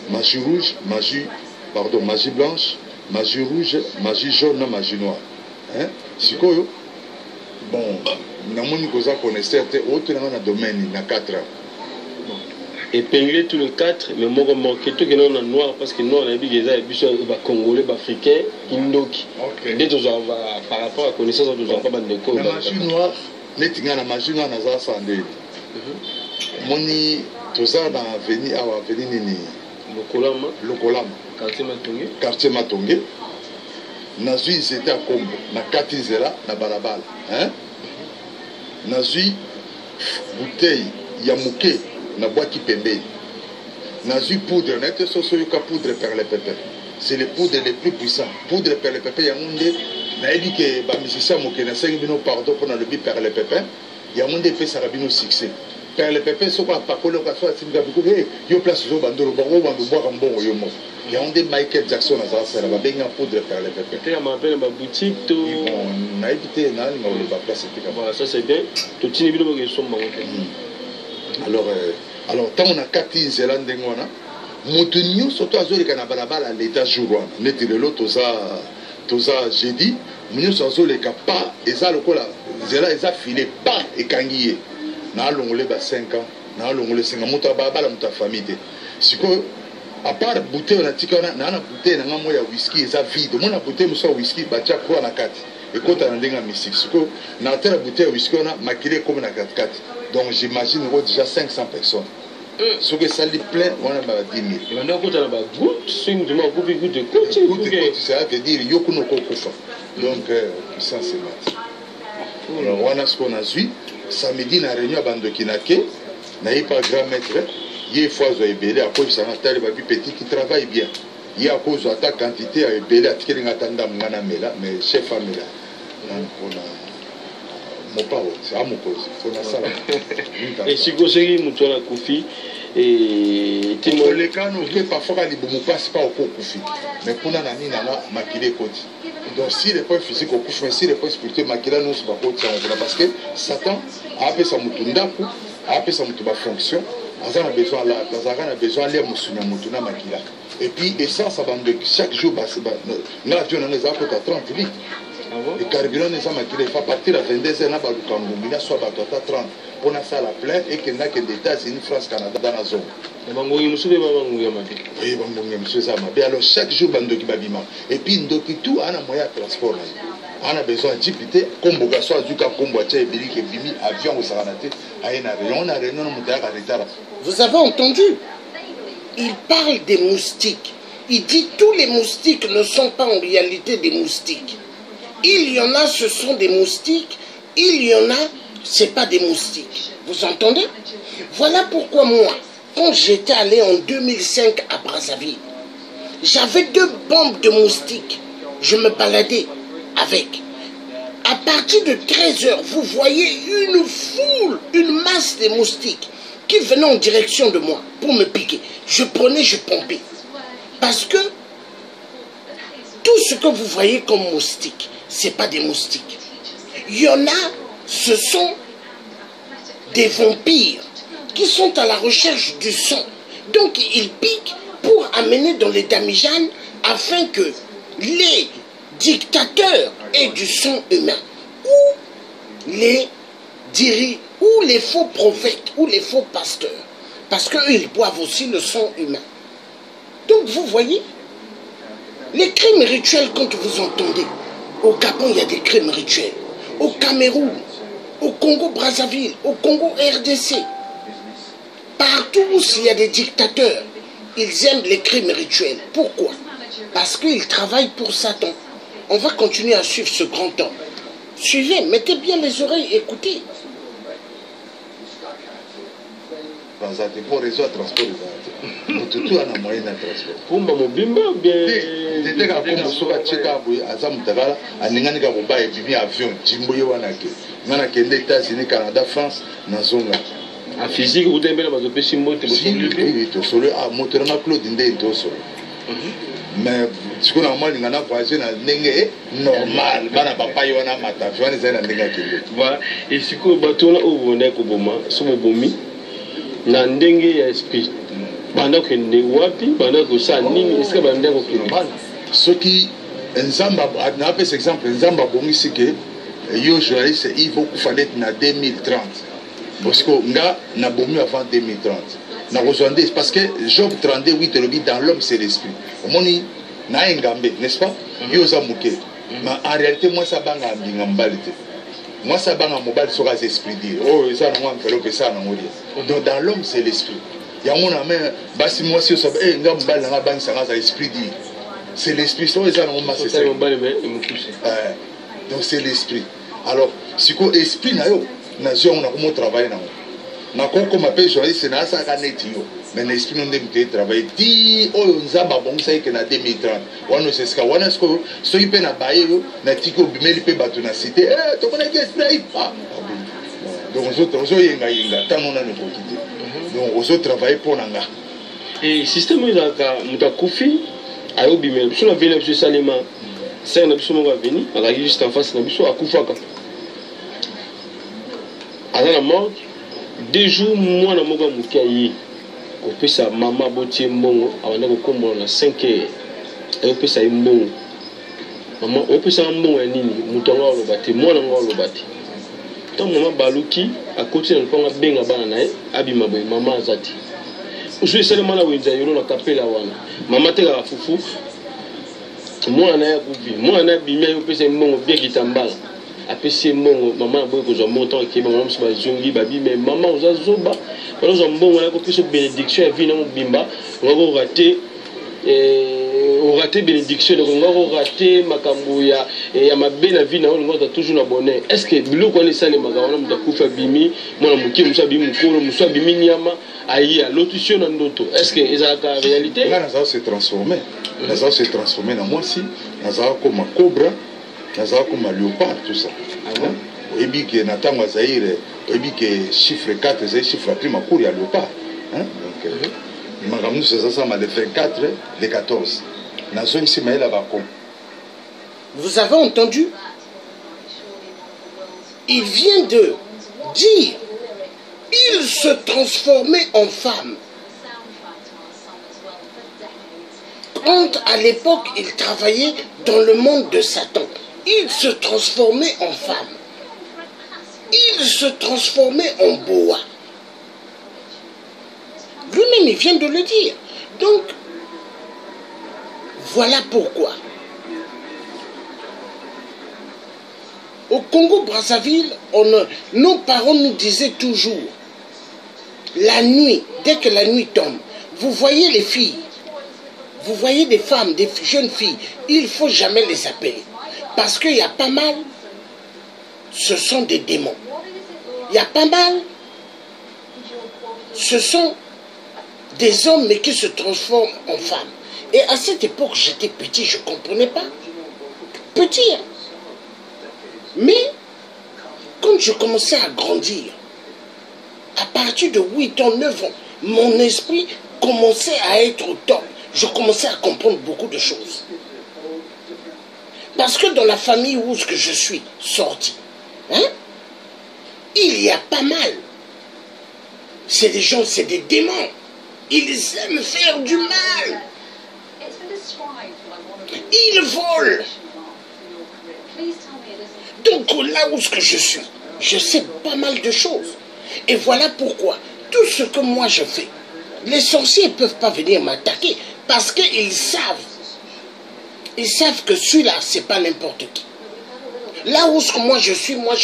magie rouge magie blanche magie rouge magie jaune na magie noire sikoyo bon namoni koza connaisseur te otelanga na domaine na 4 ans épinglé tous les 4 mais moko manqué tout que non en noir parce que noir na bi eza biso ba congolais ba africain kindoki dès tous par rapport à connaissance tous pas bande de la magie noire netinga na magie noire na za sandeli moni toza na avenue awa avenue nini lokolama quartier matonge nazwi nzete ya kombo na kati nzela na balabala nazwi bouteille ya moke na bwaki pembeni nazwi poudre nete soso yoka poudre perlepepin c'est les poudres les plus puissants poudre perlepepin yango nde nayebi ke bamusicien moke nasengi bino pardon mpona lobi perlepepin yango nde epesaka bino succès perlepepin soko apakoli oka so asimika biko yo place ozo bandolo bango bando bwaka mbongo yo moko yango nde Michael Jackson azala sala babenga poudre perlepepin te ya mapele baboutique to nayebi te nalinga oloba place etika voilà ça c'est bien totini bino bokesomba ngo te. Alors tant on a kati nzela ndenge wana moto nyonso to azoleka na balabala leta jour wana neti lelo toza jeudi nyonso azoleka pa eza lokola nzela eza file pa ekangi ye na alongole ba 5 ans na alongole 5 ans moto balabala moto ya famille te sikoyo à part bouteille na tika wana na bouteille na ngamo ya whisky eza vide mona bouteille moso ya whisky batia kwa na kati ekota na ndenge ya mystique sikoyo na tela bouteille ya whisky wana makile comme na kati. Donc j'imagine déjà 500 personnes. Ce que ça lui plaît, on a 10 000. Donc ça veut dire Yokuno Kokufa. Donc ça c'est mat. Alors on a ce qu'on a vu. Samedi na réunion à Bandokinake, n'a pas grand maître. Il y a fois à cause de ça, petit qui travaille bien. Il y a à cause de ta quantité à ébélé à tirer mais chef Amela. Donc on a et si vous avez un Kofi et les cas nous parfois les passe pas au Kofi mais pour la nani nana maquiller côté donc si les points physiques au Kofi mais si les points spirituels maquiller nous pas côté parce que Satan a appelé ça mutundaku a appelé ça mutuba fonction on a besoin là on a besoin de musunya mutuna maquiller et puis essence ça bande chaque jour na avion na za côté 30 litres. Le carburant n'est pas maquillé. Il faut partir à 22h, il y a soit 30 pour la salle à plein et qu'il n'y a que des États-Unis, France, Canada dans la zone. Oui, alors chaque jour, et puis tout, on a moyen de transport. On a besoin de jipiter, comme Bogasso, Azuka, Komboatia, et Bimi, avion au Saranate, on a rien. Vous avez entendu? Il parle des moustiques. Il dit tous les moustiques ne sont pas en réalité des moustiques. Il y en a, ce sont des moustiques. Il y en a, ce n'est pas des moustiques. Vous entendez? Voilà pourquoi moi, quand j'étais allé en 2005 à Brazzaville, j'avais 2 bombes de moustiques. Je me baladais avec. À partir de 13h, vous voyez une foule, une masse de moustiques qui venaient en direction de moi pour me piquer. Je prenais, je pompais. Parce que tout ce que vous voyez comme moustiques, ce n'est pas des moustiques. Il y en a, ce sont des vampires qui sont à la recherche du sang. Donc ils piquent pour amener dans les damijanes afin que les dictateurs aient du sang humain. Ou les faux prophètes, ou les faux pasteurs. Parce qu'eux, ils boivent aussi le sang humain. Donc vous voyez, les crimes rituels, quand vous entendez, au Gabon, il y a des crimes rituels. Au Cameroun, au Congo-Brazzaville, au Congo-RDC. Partout où il y a des dictateurs, ils aiment les crimes rituels. Pourquoi? Parce qu'ils travaillent pour Satan. On va continuer à suivre ce grand homme. Suivez, mettez bien les oreilles, écoutez. bazate pour réseau à transport mututu ana moyen de transport kumba mobimba bien de ka kombo soka cheka boy aza mutakala aningani ka boba ebibi avion jimboye wana ke ngana kende États-Unis Canada France na zonga a physique vous tembela bazopesi moto oui to solo a moteur na Claude Ndé to solo mais ce qu'on a mal ngana voyager na ndenge normal bana papa yona mata fwana zena ndenge kende voilà et siko batona obone ko boma so bomi na ndenge ya esprit banda kende wapi banda ko sa nini est-ce que banda ko kende ce qui nzamba na apes exemple nzamba bongisi ke yo journaliste il faut fallait na 2030 parce que nga na bomi avant 2030 na rejoindre parce que Job 38 le dans l'homme c'est l'esprit omoni na engambe n'est-ce pas yo za muke mais en réalité moi ça banga mbinga mbalite moi ça banga mobile sur les esprits dire oh ça na moi enveloppe ça na ngoli donc dans l'homme c'est l'esprit ya mona mais basi moi si ça nga mbal na banga ça za esprit dire c'est l'esprit ça ça na moi c'est ça donc c'est l'esprit alors si ko esprit na yo na zo on a comment travailler na ko comme appelle journaliste na ça ka net yo mais l'esprit non de travailler di o nzamba bon ça que na 2030 wana c'est ce que wana ce que so ipe na baye yo na tiko bimeli pe batu na cité to kona que esprit pas donc on yenga tant on a ne pas quitter donc on travailler pour nanga et système là ka mutakufi ayo bimeli so na vile so salima c'est na biso mo va venir ala juste en face na biso akufaka ala la mort 2 jours moi na moga mukayi ko pesa mama botie mbongo awanda ko kombo na 5 heures e pesa mbongo mama o pesa mbongo nini mutonga olobati mwana ngo olobati to mama baluki akoti na ponga benga bana nae abima boy mama azati usu seulement na wenza yoro na kapela wana mama te ka fufu mwana ya kuvi mwana bimia yo pesa mbongo bien kitambala apesi mbongo mama boy ko zo montant ke mama mso ba zongi babi mais mama ozazoba balozo mbongo na ko pesa bénédiction ya vie na mbimba ngako raté on raté bénédiction donc ngako raté makambo ya mabe na vie na on ngota toujours na bonheur est-ce que biloko ni sale magawana mutakufa bimi mwana muki musa bimi mukolo musa bimi nyama ayi a lotution na ndoto est-ce que ezaka réalité là ça s'est transformé là ça s'est transformé na moi si na ça comme cobra na ça comme léopard tout ça et bien que Nathan Zaire et bien que chiffre 4 c'est chiffre prime à court ya léopard hein donc Magamou c'est ça m'a le 24 le 14 na zone ici mais là bas. Vous avez entendu? Il vient de dire il se transformait en femme. Quand à l'époque il travaillait dans le monde de Satan, il se transformait en femme. Il se transformait en boa. Lui-même, il vient de le dire. Donc, voilà pourquoi. Au Congo-Brazzaville, nos parents nous disaient toujours, la nuit, dès que la nuit tombe, vous voyez les filles, vous voyez des femmes, des jeunes filles, il ne faut jamais les appeler. Parce qu'il y a pas mal, ce sont des démons. Il y a pas mal, ce sont des hommes mais qui se transforment en femmes. Et à cette époque, j'étais petit, je ne comprenais pas. Petit. Hein? Mais, quand je commençais à grandir, à partir de 8 ans, 9 ans, mon esprit commençait à être au top. Je commençais à comprendre beaucoup de choses. Parce que dans la famille où je suis sorti, hein, il y a pas mal. C'est des gens, c'est des démons. Ils aiment faire du mal. Ils volent. Donc là où je suis, je sais pas mal de choses. Et voilà pourquoi tout ce que moi je fais, les sorciers ne peuvent pas venir m'attaquer parce qu'ils savent. Ils savent que celui-là, c'est pas n'importe qui. Là où moi je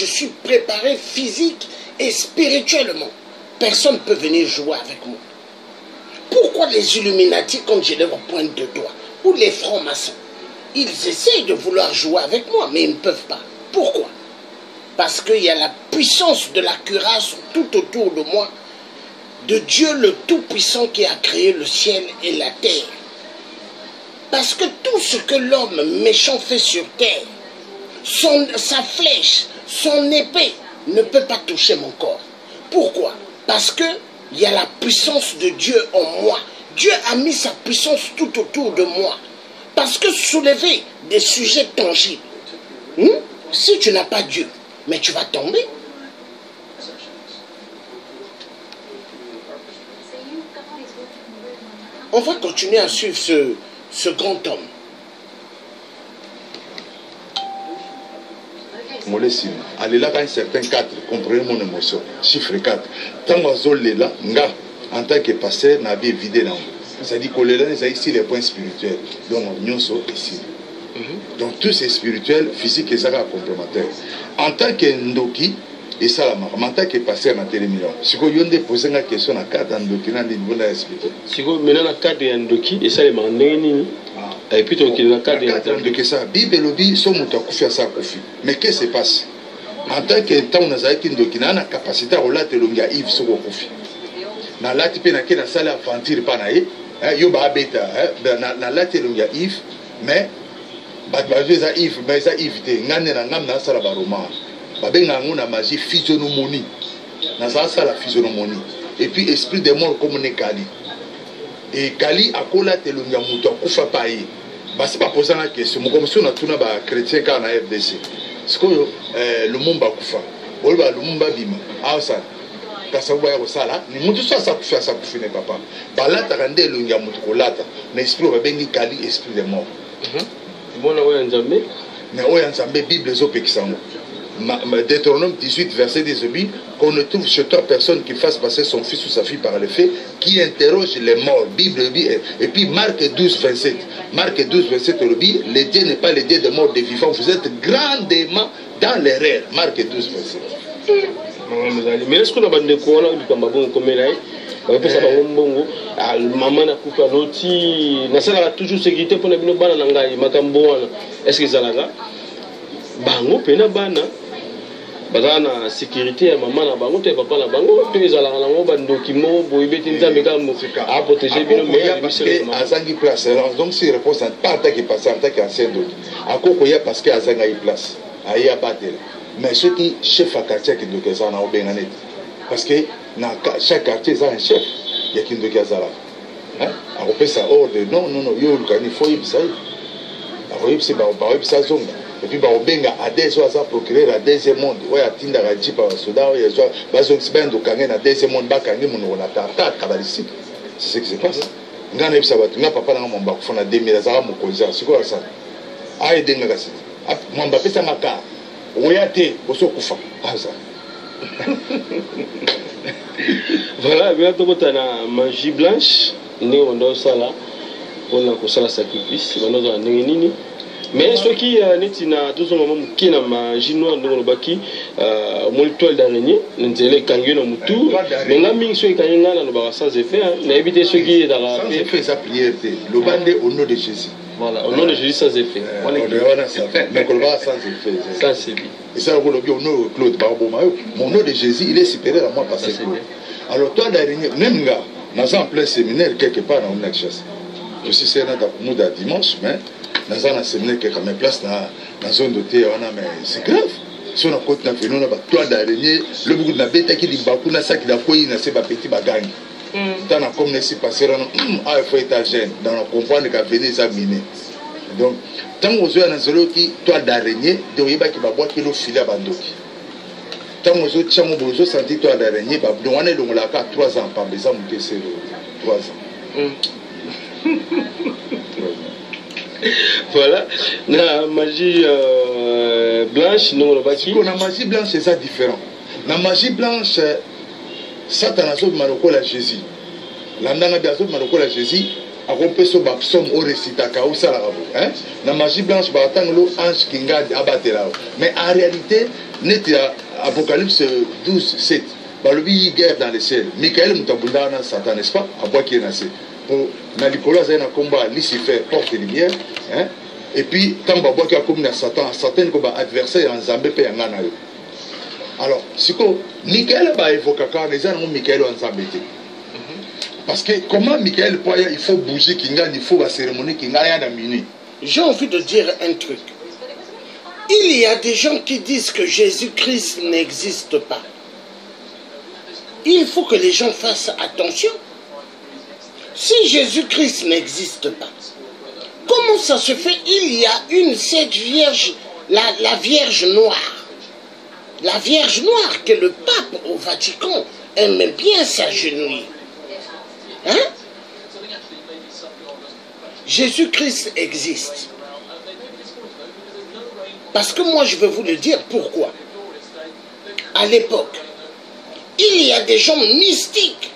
suis préparé physique et spirituellement. Personne ne peut venir jouer avec moi. Pourquoi les Illuminati, quand je les pointe de doigt, ou les francs-maçons, ils essayent de vouloir jouer avec moi, mais ils ne peuvent pas. Pourquoi? Parce qu'il y a la puissance de la cuirasse tout autour de moi, de Dieu le Tout-Puissant qui a créé le ciel et la terre. Parce que tout ce que l'homme méchant fait sur terre, sa flèche, son épée, ne peut pas toucher mon corps. Pourquoi? Parce que il y a la puissance de Dieu en moi. Dieu a mis sa puissance tout autour de moi. Parce que soulever des sujets tangibles, si tu n'as pas Dieu, mais tu vas tomber. On va continuer à suivre ce grand homme. Molessi, allez là, un certain 4, comprenez mon émotion, chiffre 4. Tant que là, en tant que pasteur, n'a pas vidé là. C'est-à-dire que là, c'est ici les points spirituels. Donc, nous sommes ici. Donc, tout c'est spirituel, physique et ça complémentaire. En tant que Ndoki, et ça la marque, en tant que pasteur dans la télévision, si vous avez posé une question à 4 Ndoki, vous avez expliqué. Si vous avez un cadre de Ndoki, et ça les marque, et puis donc il y a un cadre de ça. Bible lobby, son mouton koufi à ça koufi. Mais qu'est-ce qui se passe? En tant que temps on a zaki Ndoki, on a la capacité à relater le gars Yves sur koufi. Na lati pe na ke na sala aventure pa na ye, yo ba beta, na lati le gars Yves, mais ba za Yves, mais ça Yves te ngane na ngam na sala ba roman. Ba benga ngona magie physionomie. Na sala physionomie. Et puis esprit des morts comme ne Kali. Et Kali a kola te le gars mouton koufa pa ye. Bah c'est pas posé la question. Mon comme si on a tout na ba chrétien car na FDC. C'est que le monde ba koufa. Le monde ba bima. Ah ça. Kasawa ya sala ni mutu sa kufa sa kufine papa balata rande lo nga mutu kolata na esprit ba bengi Kali esprit de mort bona oya nzambe na oya nzambe Bible zo pekisango Deutéronome 18 verset 10 qu'on ne trouve chez toi personne qui fasse passer son fils ou sa fille par le fait qui interroge les morts Bible et puis Marc 12 27 le dit le Dieu n'est pas le Dieu des morts des vivants vous êtes grandement dans l'erreur Marc 12 27. Mais est-ce qu'on a des cours là du Cambabon comme là ça va bongo maman na kufa loti na sala toujours sécurité pour na bino bana na ngai makambo wana est-ce que ça là bango pena bana bazana sécurité ya maman na bango te papa na bango te ezala na ngo bandoki mo boyebeti nzambe kamo a protéger bino mais parce que azangi place donc si réponse pas en tant que pasteur en tant qu'ancien doki akoko ya parce que azanga place aya batela. Mais ceux qui chef à quartier qui doit ça na obenganet parce que dans chaque quartier ça un chef il y a qui doit ça là hein a repé ça ordre non yo le faut y ça a c'est ba ça zonga et puis ba obenga à des oiseaux procureur à deuxième monde ouais atinda ga jipa soda ouais zo bazo sibendo kanga na deuxième monde ba kangi muno na tata kabalistique c'est ce qui se passe ngana bisa batu nga papa na ngomba kufuna 2000 za mu koza siko ça a edenga kasi mwamba pesa maka Oyate, boso kufa. Voilà, bien tout na magie blanche, ni on doit ça là, on a ça la sacrifice, on doit nini. Mais ce qui n'est na tout ce moment qui na magie noire dans le baki, mon toile d'araignée, n'zele kangi na mutu, mais la ming ce kangi na no ba sans effet, na éviter ce qui est dans la fait sa prière, le bandé au nom de Jésus. Voilà, au nom de Jésus sans effet. Mais qu'on va sans effet. Ça c'est bien. Et ça, on dit au nom de Claude Barbomayo, mon nom de Jésus, il est supérieur à moi parce que. Alors toi, d'araignée, même là, dans un plein séminaire, quelque part dans une chasse. Je suis c'est un dimanche, mais dans un séminaire, quelque part, place dans la zone de thé, mais c'est grave. Si on a côté d'un phénomène, toi d'araignée, le bout de la bête qui dit Bakuna, ça qui a quoi, c'est pas petit bagang. Tant comme ne s'est passé, il faut être jeune, dans le comprendre qu'à venir examiner. Donc, tant que vous avez un zéro qui, toi d'araignée, de Yeba qui va boire qui le filet à Bandoki. Tant que vous avez un senti toi d'araignée, on est dans la carte 3 ans, par exemple, que c'est 3 ans. Voilà, la magie blanche, nous on va dire. La magie blanche, c'est ça différent. La magie blanche, Satan a sauvé Maroko à Jésus. L'andana a sauvé Maroko à Jésus. A rompé son baptême au récitaka ou ça là. La magie blanche va attendre l'ange qui garde abattre là. Mais en réalité, net Apocalypse 12, 7. Balobi guerre dans le ciel. Michael Moutabunda na Satan, n'est-ce pas? À bois qui est nassé. Pour Nalikola c'est un combat Lucifer porte lumière. Et puis tant bois qui a comme Satan, Satan comme adversaire en Zambé pe ngana yo. Alors, si ko Michael ba évoquer quand les gens ont Michael en Zambé. Parce que comment Michael Poya, il faut bouger Kingan, il faut la cérémonie Kingan dans minute. J'ai envie de dire un truc. Il y a des gens qui disent que Jésus-Christ n'existe pas. Il faut que les gens fassent attention. Si Jésus-Christ n'existe pas, comment ça se fait? Il y a cette vierge, la Vierge Noire. La Vierge Noire que le pape au Vatican aime bien s'agenouiller. Hein? Jésus-Christ existe. Parce que moi, je vais vous le dire pourquoi. À l'époque, il y a des gens mystiques.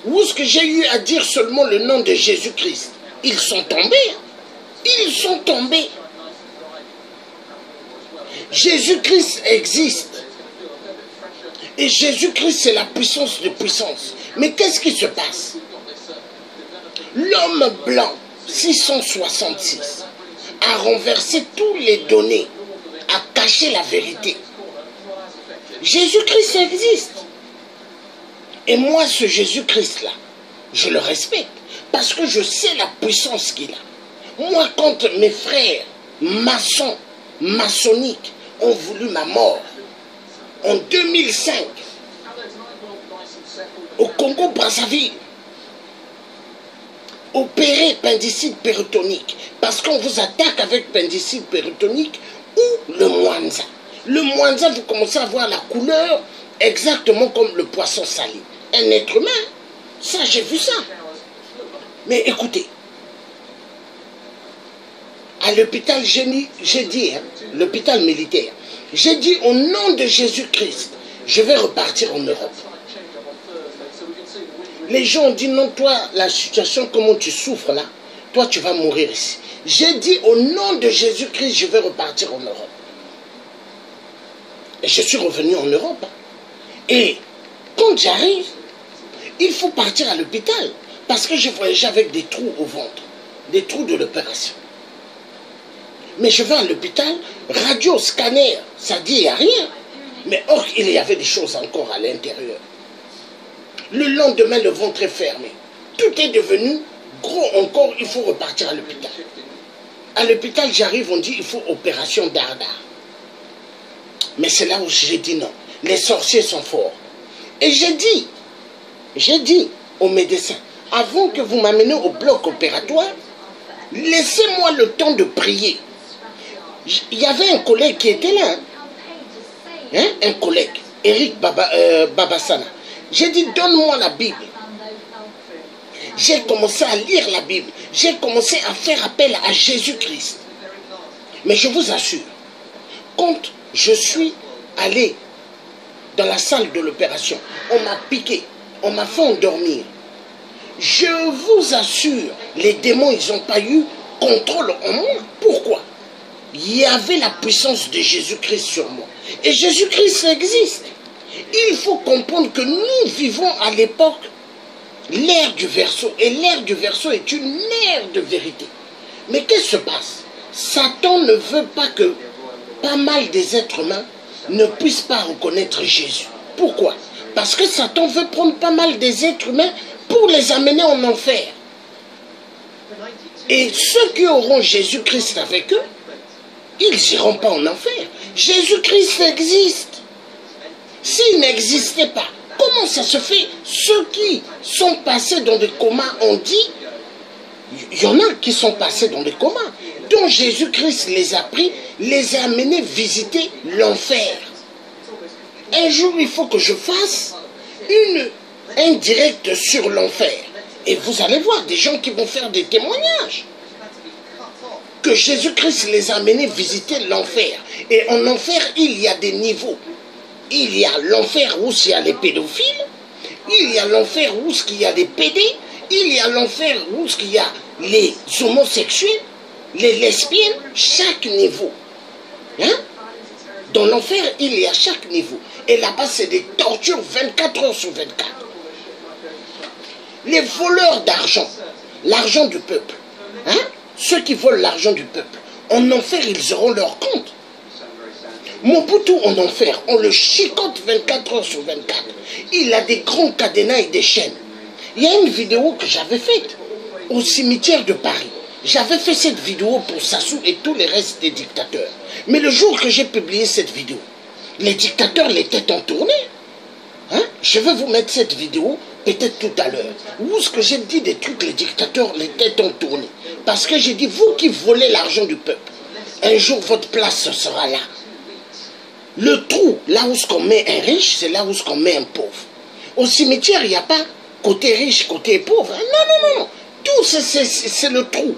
Où est-ce que j'ai eu à dire seulement le nom de Jésus-Christ? Ils sont tombés. Ils sont tombés. Jésus-Christ existe. Et Jésus-Christ, c'est la puissance de puissance. Mais qu'est-ce qui se passe? L'homme blanc, 666, a renversé tous les données, a caché la vérité. Jésus-Christ existe. Et moi, ce Jésus-Christ-là, je le respecte parce que je sais la puissance qu'il a. Moi, quand mes frères maçons, maçonniques, ont voulu ma mort, en 2005, au Congo-Brazzaville, opérer appendicite péritonique, parce qu'on vous attaque avec appendicite péritonique ou le Mwanza. Le Mwanza, vous commencez à voir la couleur exactement comme le poisson salé. Un être humain, ça j'ai vu ça. Mais écoutez, à l'hôpital, j'ai dit, hein, l'hôpital militaire, j'ai dit au nom de Jésus-Christ, je vais repartir en Europe. Les gens ont dit non, toi, la situation, comment tu souffres là, toi tu vas mourir ici. J'ai dit au nom de Jésus-Christ, je vais repartir en Europe. Et je suis revenu en Europe. Et quand j'arrive, il faut partir à l'hôpital. Parce que je voyageais avec des trous au ventre. Des trous de l'opération. Mais je vais à l'hôpital, radio, scanner, ça dit il n'y a rien. Mais or, il y avait des choses encore à l'intérieur. Le lendemain, le ventre est fermé. Tout est devenu gros encore, il faut repartir à l'hôpital. À l'hôpital, j'arrive, on dit il faut opération dardard. Mais c'est là où j'ai dit non. Les sorciers sont forts. Et j'ai dit aux médecins, avant que vous m'amenez au bloc opératoire, laissez-moi le temps de prier. Il y avait un collègue qui était là. Hein? Un collègue, Eric Babassana. J'ai dit, donne-moi la Bible. J'ai commencé à lire la Bible. J'ai commencé à faire appel à Jésus-Christ. Mais je vous assure, quand je suis allé dans la salle de l'opération, on m'a piqué, on m'a fait endormir. Je vous assure, les démons, ils n'ont pas eu contrôle en moi. Pourquoi? Il y avait la puissance de Jésus-Christ sur moi. Et Jésus-Christ existe. Il faut comprendre que nous vivons à l'époque l'ère du Verseau. Et l'ère du Verseau est une ère de vérité. Mais qu'est-ce qui se passe? Satan ne veut pas que pas mal des êtres humains ne puissent pas reconnaître Jésus. Pourquoi? Parce que Satan veut prendre pas mal des êtres humains pour les amener en enfer. Et ceux qui auront Jésus-Christ avec eux, ils n'iront pas en enfer. Jésus-Christ existe. S'il n'existait pas, comment ça se fait? Ceux qui sont passés dans des comas, on dit, il y en a qui sont passés dans des comas, dont Jésus-Christ les a pris, les a amenés visiter l'enfer. Un jour, il faut que je fasse un direct sur l'enfer. Et vous allez voir des gens qui vont faire des témoignages. Que Jésus-Christ les a amenés visiter l'enfer. Et en enfer, il y a des niveaux. Il y a l'enfer où il y a les pédophiles. Il y a l'enfer où il y a les pédés. Il y a l'enfer où il y a les homosexuels, les lesbiennes, chaque niveau. Hein? Dans l'enfer, il y a chaque niveau. Et là-bas, c'est des tortures 24 heures sur 24. Les voleurs d'argent, l'argent du peuple, hein? Ceux qui volent l'argent du peuple, en enfer, ils auront leur compte. Mobutu en enfer, on le chicote 24 heures sur 24. Il a des grands cadenas et des chaînes. Il y a une vidéo que j'avais faite au cimetière de Paris. J'avais fait cette vidéo pour Sassou et tous les restes des dictateurs. Mais le jour que j'ai publié cette vidéo, les dictateurs les têtes en tournée. Hein? Je vais vous mettre cette vidéo peut-être tout à l'heure. Où est-ce que j'ai dit des trucs, les dictateurs les têtes en tournée. Parce que j'ai dit, vous qui volez l'argent du peuple, un jour votre place sera là. Le trou, là où on met un riche, c'est là où on met un pauvre. Au cimetière, il n'y a pas côté riche, côté pauvre. Non, non, non, non. Tout, c'est le trou.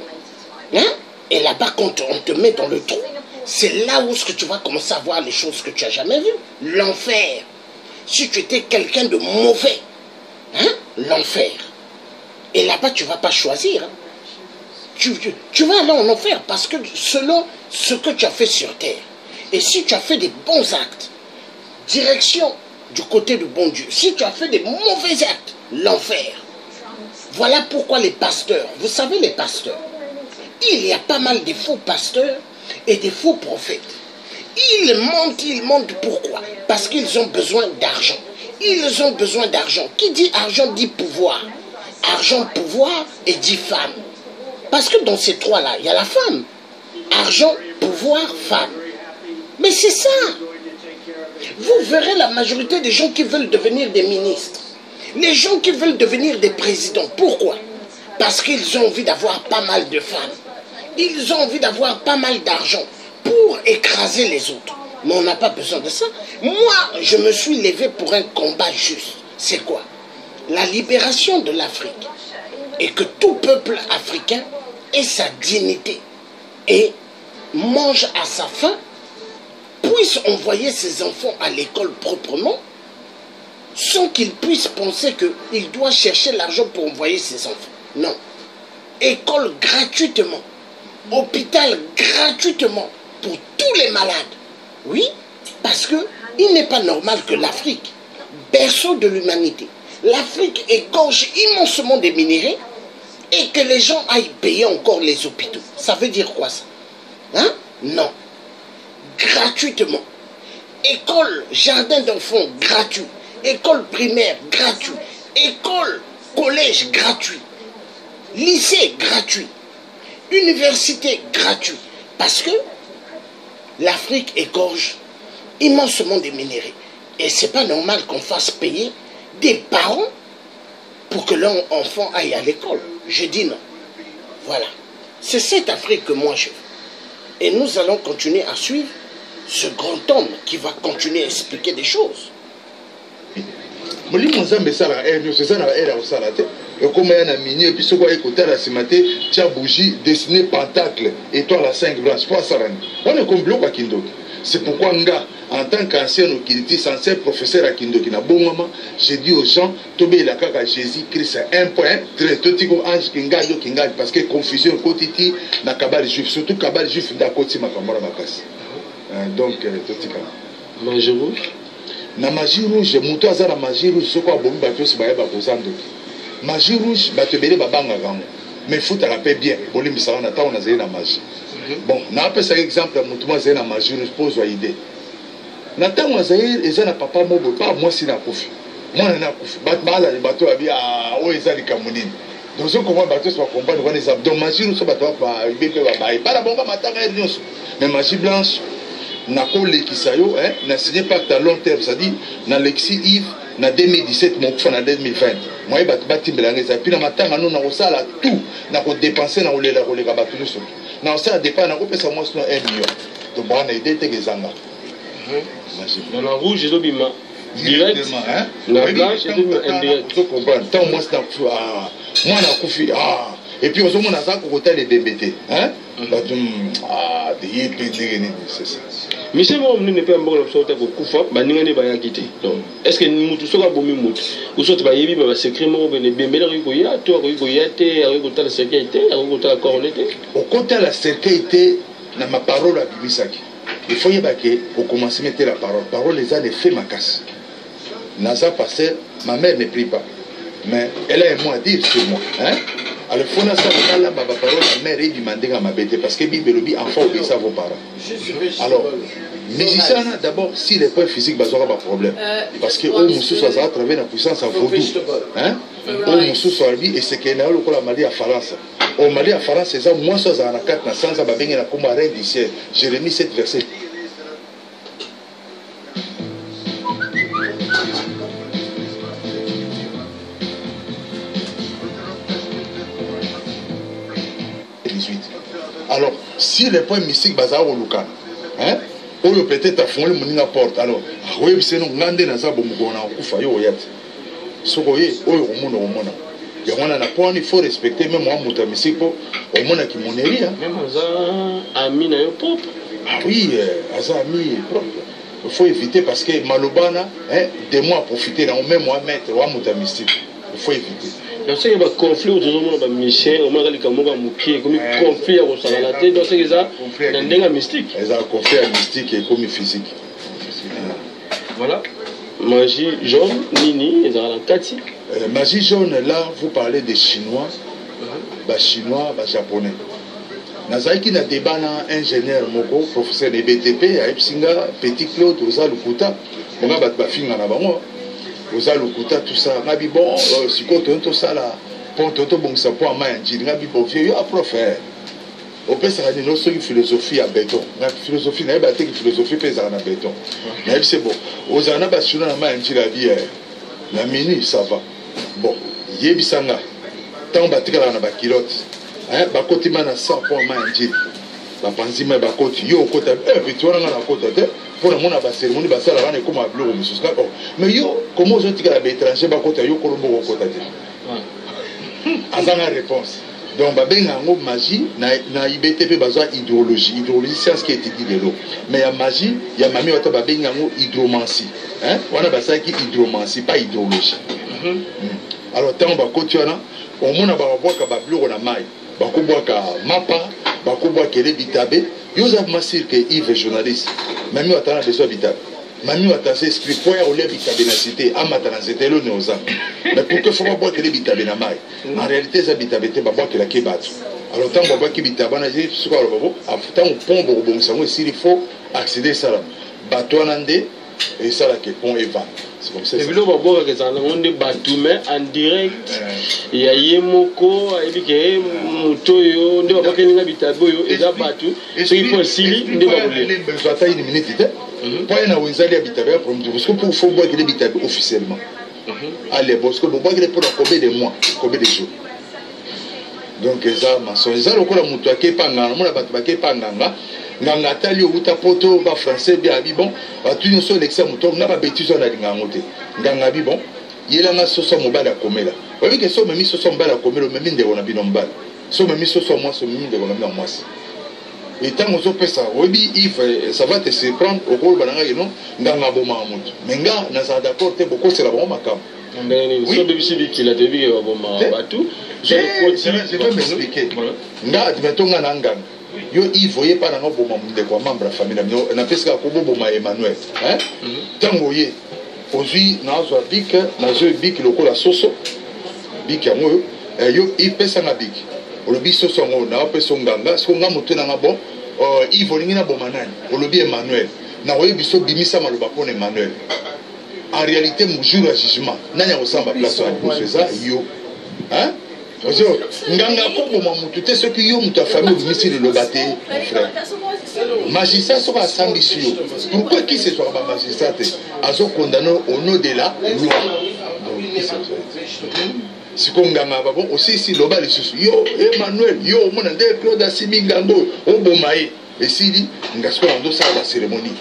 Hein? Et là-bas, quand on te met dans le trou, c'est là où tu vas commencer à voir les choses que tu n'as jamais vues. L'enfer. Si tu étais quelqu'un de mauvais, hein? L'enfer. Et là-bas, tu ne vas pas choisir. Hein? Tu vas aller en enfer parce que selon ce que tu as fait sur terre. Et si tu as fait des bons actes, direction du côté du bon Dieu. Si tu as fait des mauvais actes, l'enfer. Voilà pourquoi les pasteurs, vous savez les pasteurs, il y a pas mal de faux pasteurs et des faux prophètes. Ils mentent pourquoi? Parce qu'ils ont besoin d'argent. Ils ont besoin d'argent. Qui dit argent dit pouvoir. Argent, pouvoir et dit femme. Parce que dans ces trois-là, il y a la femme. Argent, pouvoir, femme. Mais c'est ça. Vous verrez la majorité des gens qui veulent devenir des ministres. Les gens qui veulent devenir des présidents. Pourquoi? Parce qu'ils ont envie d'avoir pas mal de femmes. Ils ont envie d'avoir pas mal d'argent pour écraser les autres. Mais on n'a pas besoin de ça. Moi, je me suis levé pour un combat juste. C'est quoi? La libération de l'Afrique. Et que tout peuple africain ait sa dignité. Et mange à sa faim, puisse envoyer ses enfants à l'école proprement, sans qu'il puisse penser qu'il doit chercher l'argent pour envoyer ses enfants. Non. École gratuitement. Hôpital gratuitement pour tous les malades. Oui, parce qu'il n'est pas normal que l'Afrique, berceau de l'humanité, l'Afrique égorge immensement des minéraux et que les gens aillent payer encore les hôpitaux. Ça veut dire quoi ça? Hein? Non. Gratuitement. École, jardin d'enfants gratuit. École primaire gratuit. École, collège gratuit. Lycée gratuit. Université gratuit. Parce que l'Afrique égorge immensement des minéraux. Et c'est pas normal qu'on fasse payer des parents pour que leur enfant aille à l'école. Je dis non. Voilà. C'est cette Afrique que moi je veux. Et nous allons continuer à suivre ce grand homme qui va continuer à expliquer des choses. Molimo Nzambe sala c'est ça na era osala te. Et comme il y a un mini et puis ce qu'on écouté la simate, tu as bougie dessiné pentacle étoile à 5 blanches pas ça. On est comme bloc à Kindoki. C'est pourquoi nga en tant qu'ancien occultiste, censé professeur à Kindoki na bon moment, j'ai dit aux gens tomber la caca Jésus-Christ un point très totiko ange kinga yo kinga parce que confusion kotiti na kabal juif surtout kabal juif da koti makamora makasi. Donc totika. Magie rouge. Na magie rouge muto azala magie rouge soko abomi bato se bayeba kozando. Magie rouge bato belé babanga gango. Mais faut la paix bien. Boli misara na ta on azali na magie. Bon, na apesa exemple muto azali na magie rouge pose wa idée. Na ta on azali ezana papa mobo pas moi si na kufi. Moi na kufi. Bat mala bato abi a o ezali kamunini. Donc ce comment bato se comprendre quand les abdos magie rouge bato ba bébé ba ba la bonga matanga nyonso. Mais magie blanche na kolekisa yo na signé pacte à long terme, c'est-à-dire na lexi Yves na 2017 mon fa na 2020 moi ba batimbela ngeza puis na matanga non na osala tout na ko dépenser na olela koleka batu nyonso na osala dépense na ko pesa moi 1 million to bana idée te gezanga dans la rouge et l'obima directement la blanche et indirect to comprendre tant moi c'est moi na kufi et puis on a ça ko les bembete c'est ça. Monsieur Mom ne peut pas me sortir pour Koufa, Baningane va quitter. Est-ce que nous tous sommes bons mout ou soit ba yebi ba secret mo ben bembele ko ya to ko ya te ko ta la sécurité ko ta la coronité au côté la sécurité na ma parole à Bibisaki il faut y baquer au commencer mettre la parole les a des faits ma casse Naza passé ma mère ne prie pas mais elle a un mot à dire sur moi alors il faut que ça la parole la mère est demandée à ma bête parce que Bible dit enfant obéissez à vos parents alors musicien d'abord si les points physiques bazora ba problème parce que au mususu azala travailler na puissance à vaudou hein au mususu albi et c'est que na lokola Mali à France au Mali à France c'est ça moi ça za na 4 na 100 ba benga na comme reine du ciel Jérémie 7 verset alors si les points mystiques bazara au local hein oyo peut-être afongoli moninga porte alors oyebi seno ngande naza bomukona okufa yo oyati soko ye oyo omona yango wana na point il faut respecter même moi moto misiko omona ki moneria même aza ami na yo propre ah oui aza ami propre il faut éviter parce que malobana hein de moi profiter na même moi mettre wa moto mystique il faut éviter donc c'est un conflit autour de ba mission au moins les kamoga mukie comme conflit au salala te donc c'est ça dans ndenga mystique c'est un conflit mystique et comme physique voilà magie jaune nini et dans la kati magie jaune là vous parlez des chinois ba chinois ba japonais nazaki na débat na ingénieur moko professeur de BTP à Epsinga Petit Claude oza lukuta bonga bat ba finga na bango oza lukuta tout ça ngabi bon siko tonto sala pon tonto bon ça pour ma njili ngabi bon vieux a prophète au pesa ni no so philosophie à béton na philosophie na ba te philosophie pesa na béton na c'est bon oza na ba suna na ma njili la vie na mini ça va bon yebisanga tant batikala na ba kilote hein ba kotima na 100 pour ma njili ba panzima ba koti yo kota bitwana na kota te pour le monde à la cérémonie bah ça là on est comme à bleu mais yo comment on dit que la étranger bah côté yo kolombo côté azana réponse donc bah ben en magie na IBTP besoin hydrologie c'est ce qui est étudié de l'eau mais la magie il y a mamie wata bah ben en hydromancie hein on a bah ça qui hydromancie pas hydrologie alors tant bah côté là au monde bah boire ka bah bleu on a maille bah ko boire ka mapa bah ko boire kele bitabe yo za masir que Yves journaliste mami watana besoin bitabe mami watase esprit point au le bitabe na cité amata nzete lo neoza mais pour que faut boire que le bitabe na mai en réalité ça bitabe te ba boire que la kebatu alors tant ba boire que bitabe na je suka lo babo afuta un pont bo bon ça il faut accéder ça là bateau nande et ça là que pont eva c'est comme ça et bilo ba boire que ça na onde bateau mais en direct il y a yemoko ebi ke moto yo nde ba boire que ninga bitabe yo eza bateau c'est il faut sili nde ba boire les besoin ta une minute point na wenzali habitabe problème parce que pour faut boire que les bitabe officiellement allez parce que boire que pour combien de mois combien de jours donc ça maçon ça le ko la moto akepanga mona bato bakepanga nganga tali uta poto ba français bien bon batu nyonso l'exa moto na ba bêtise na linga ngote nganga bi bon yela nga soso mobala komela obi ke so memi soso mobala komela memi ndeko na bino mbala so memi soso moi so memi ndeko na bino mwasi et tant que ça obi if ça va te surprendre au rôle bananga non nganga boma moto menga na za d'accord te beaucoup c'est la bon makam oui so bebisi bikila te bi boma batu je vais m'expliquer nga metonga na nganga yo il voyait pas dans bon ndeko membre de famille na pesika ko boma Emmanuel hein tango ye ozui na zo bik na zo bik lokola soso bik yango yo ipesa na bik olobi soso ngo na peso nganga so nga moto na bon il volingi na bomanani olobi Emmanuel na oye biso bimisa maloba pona Emmanuel en réalité mon jour à jugement nanya osamba place pour ça yo hein ozo nganga ko boma mutu te ce que yo mutu famille bimisi le lobate mon frère magistrat so ba sambisi yo pourquoi qui se soit ba magistrat azo condamné au nom de la loi si konganga babo aussi si loba le susu yo Emmanuel yo mona nde Claude Asimi ngambo obomaye esili ngasko ndo sa la cérémonie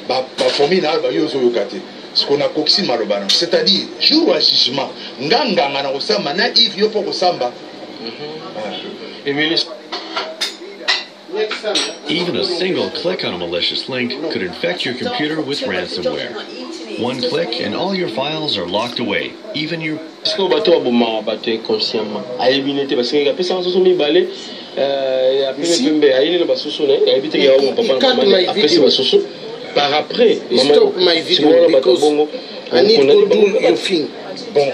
ba famille na ba yo zo yokate ce qu'on a coxi malobana c'est-à-dire jour à jugement nganga na osamba na Yves yo poko samba Even a single click on a malicious link could infect your computer with ransomware. One click and all your files are locked away, even your... Est-ce que bateau aboma bateau consciemment a éliminer parce que après ça on se met balé a pembe a il ba soso na a éviter ya mon papa après c'est ba soso par après stop my video because I need to do your thing bon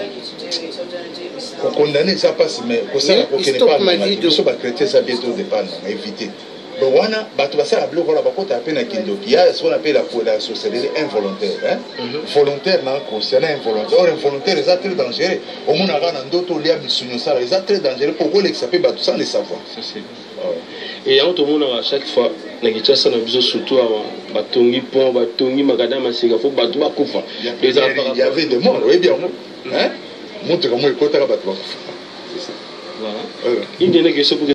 pour condamner ça passe mais pour ça pour que ne pas so ba chrétien ça bientôt dépendre éviter donc wana bato basala biloko wana bakota pe na kindoki ya ce qu'on appelle la sorcellerie involontaire hein volontaire na conscient na involontaire or involontaire c'est très dangereux au monde na ndoto lia bisunyo sala c'est très dangereux pourquoi l'exaper bato sans le savoir ça c'est et en tout monde à chaque fois na kichasa na biso surtout batongi pont batongi makada masika faut bato bakufa il y avait des morts oui bien hein montre comment il kota bato voilà une dernière question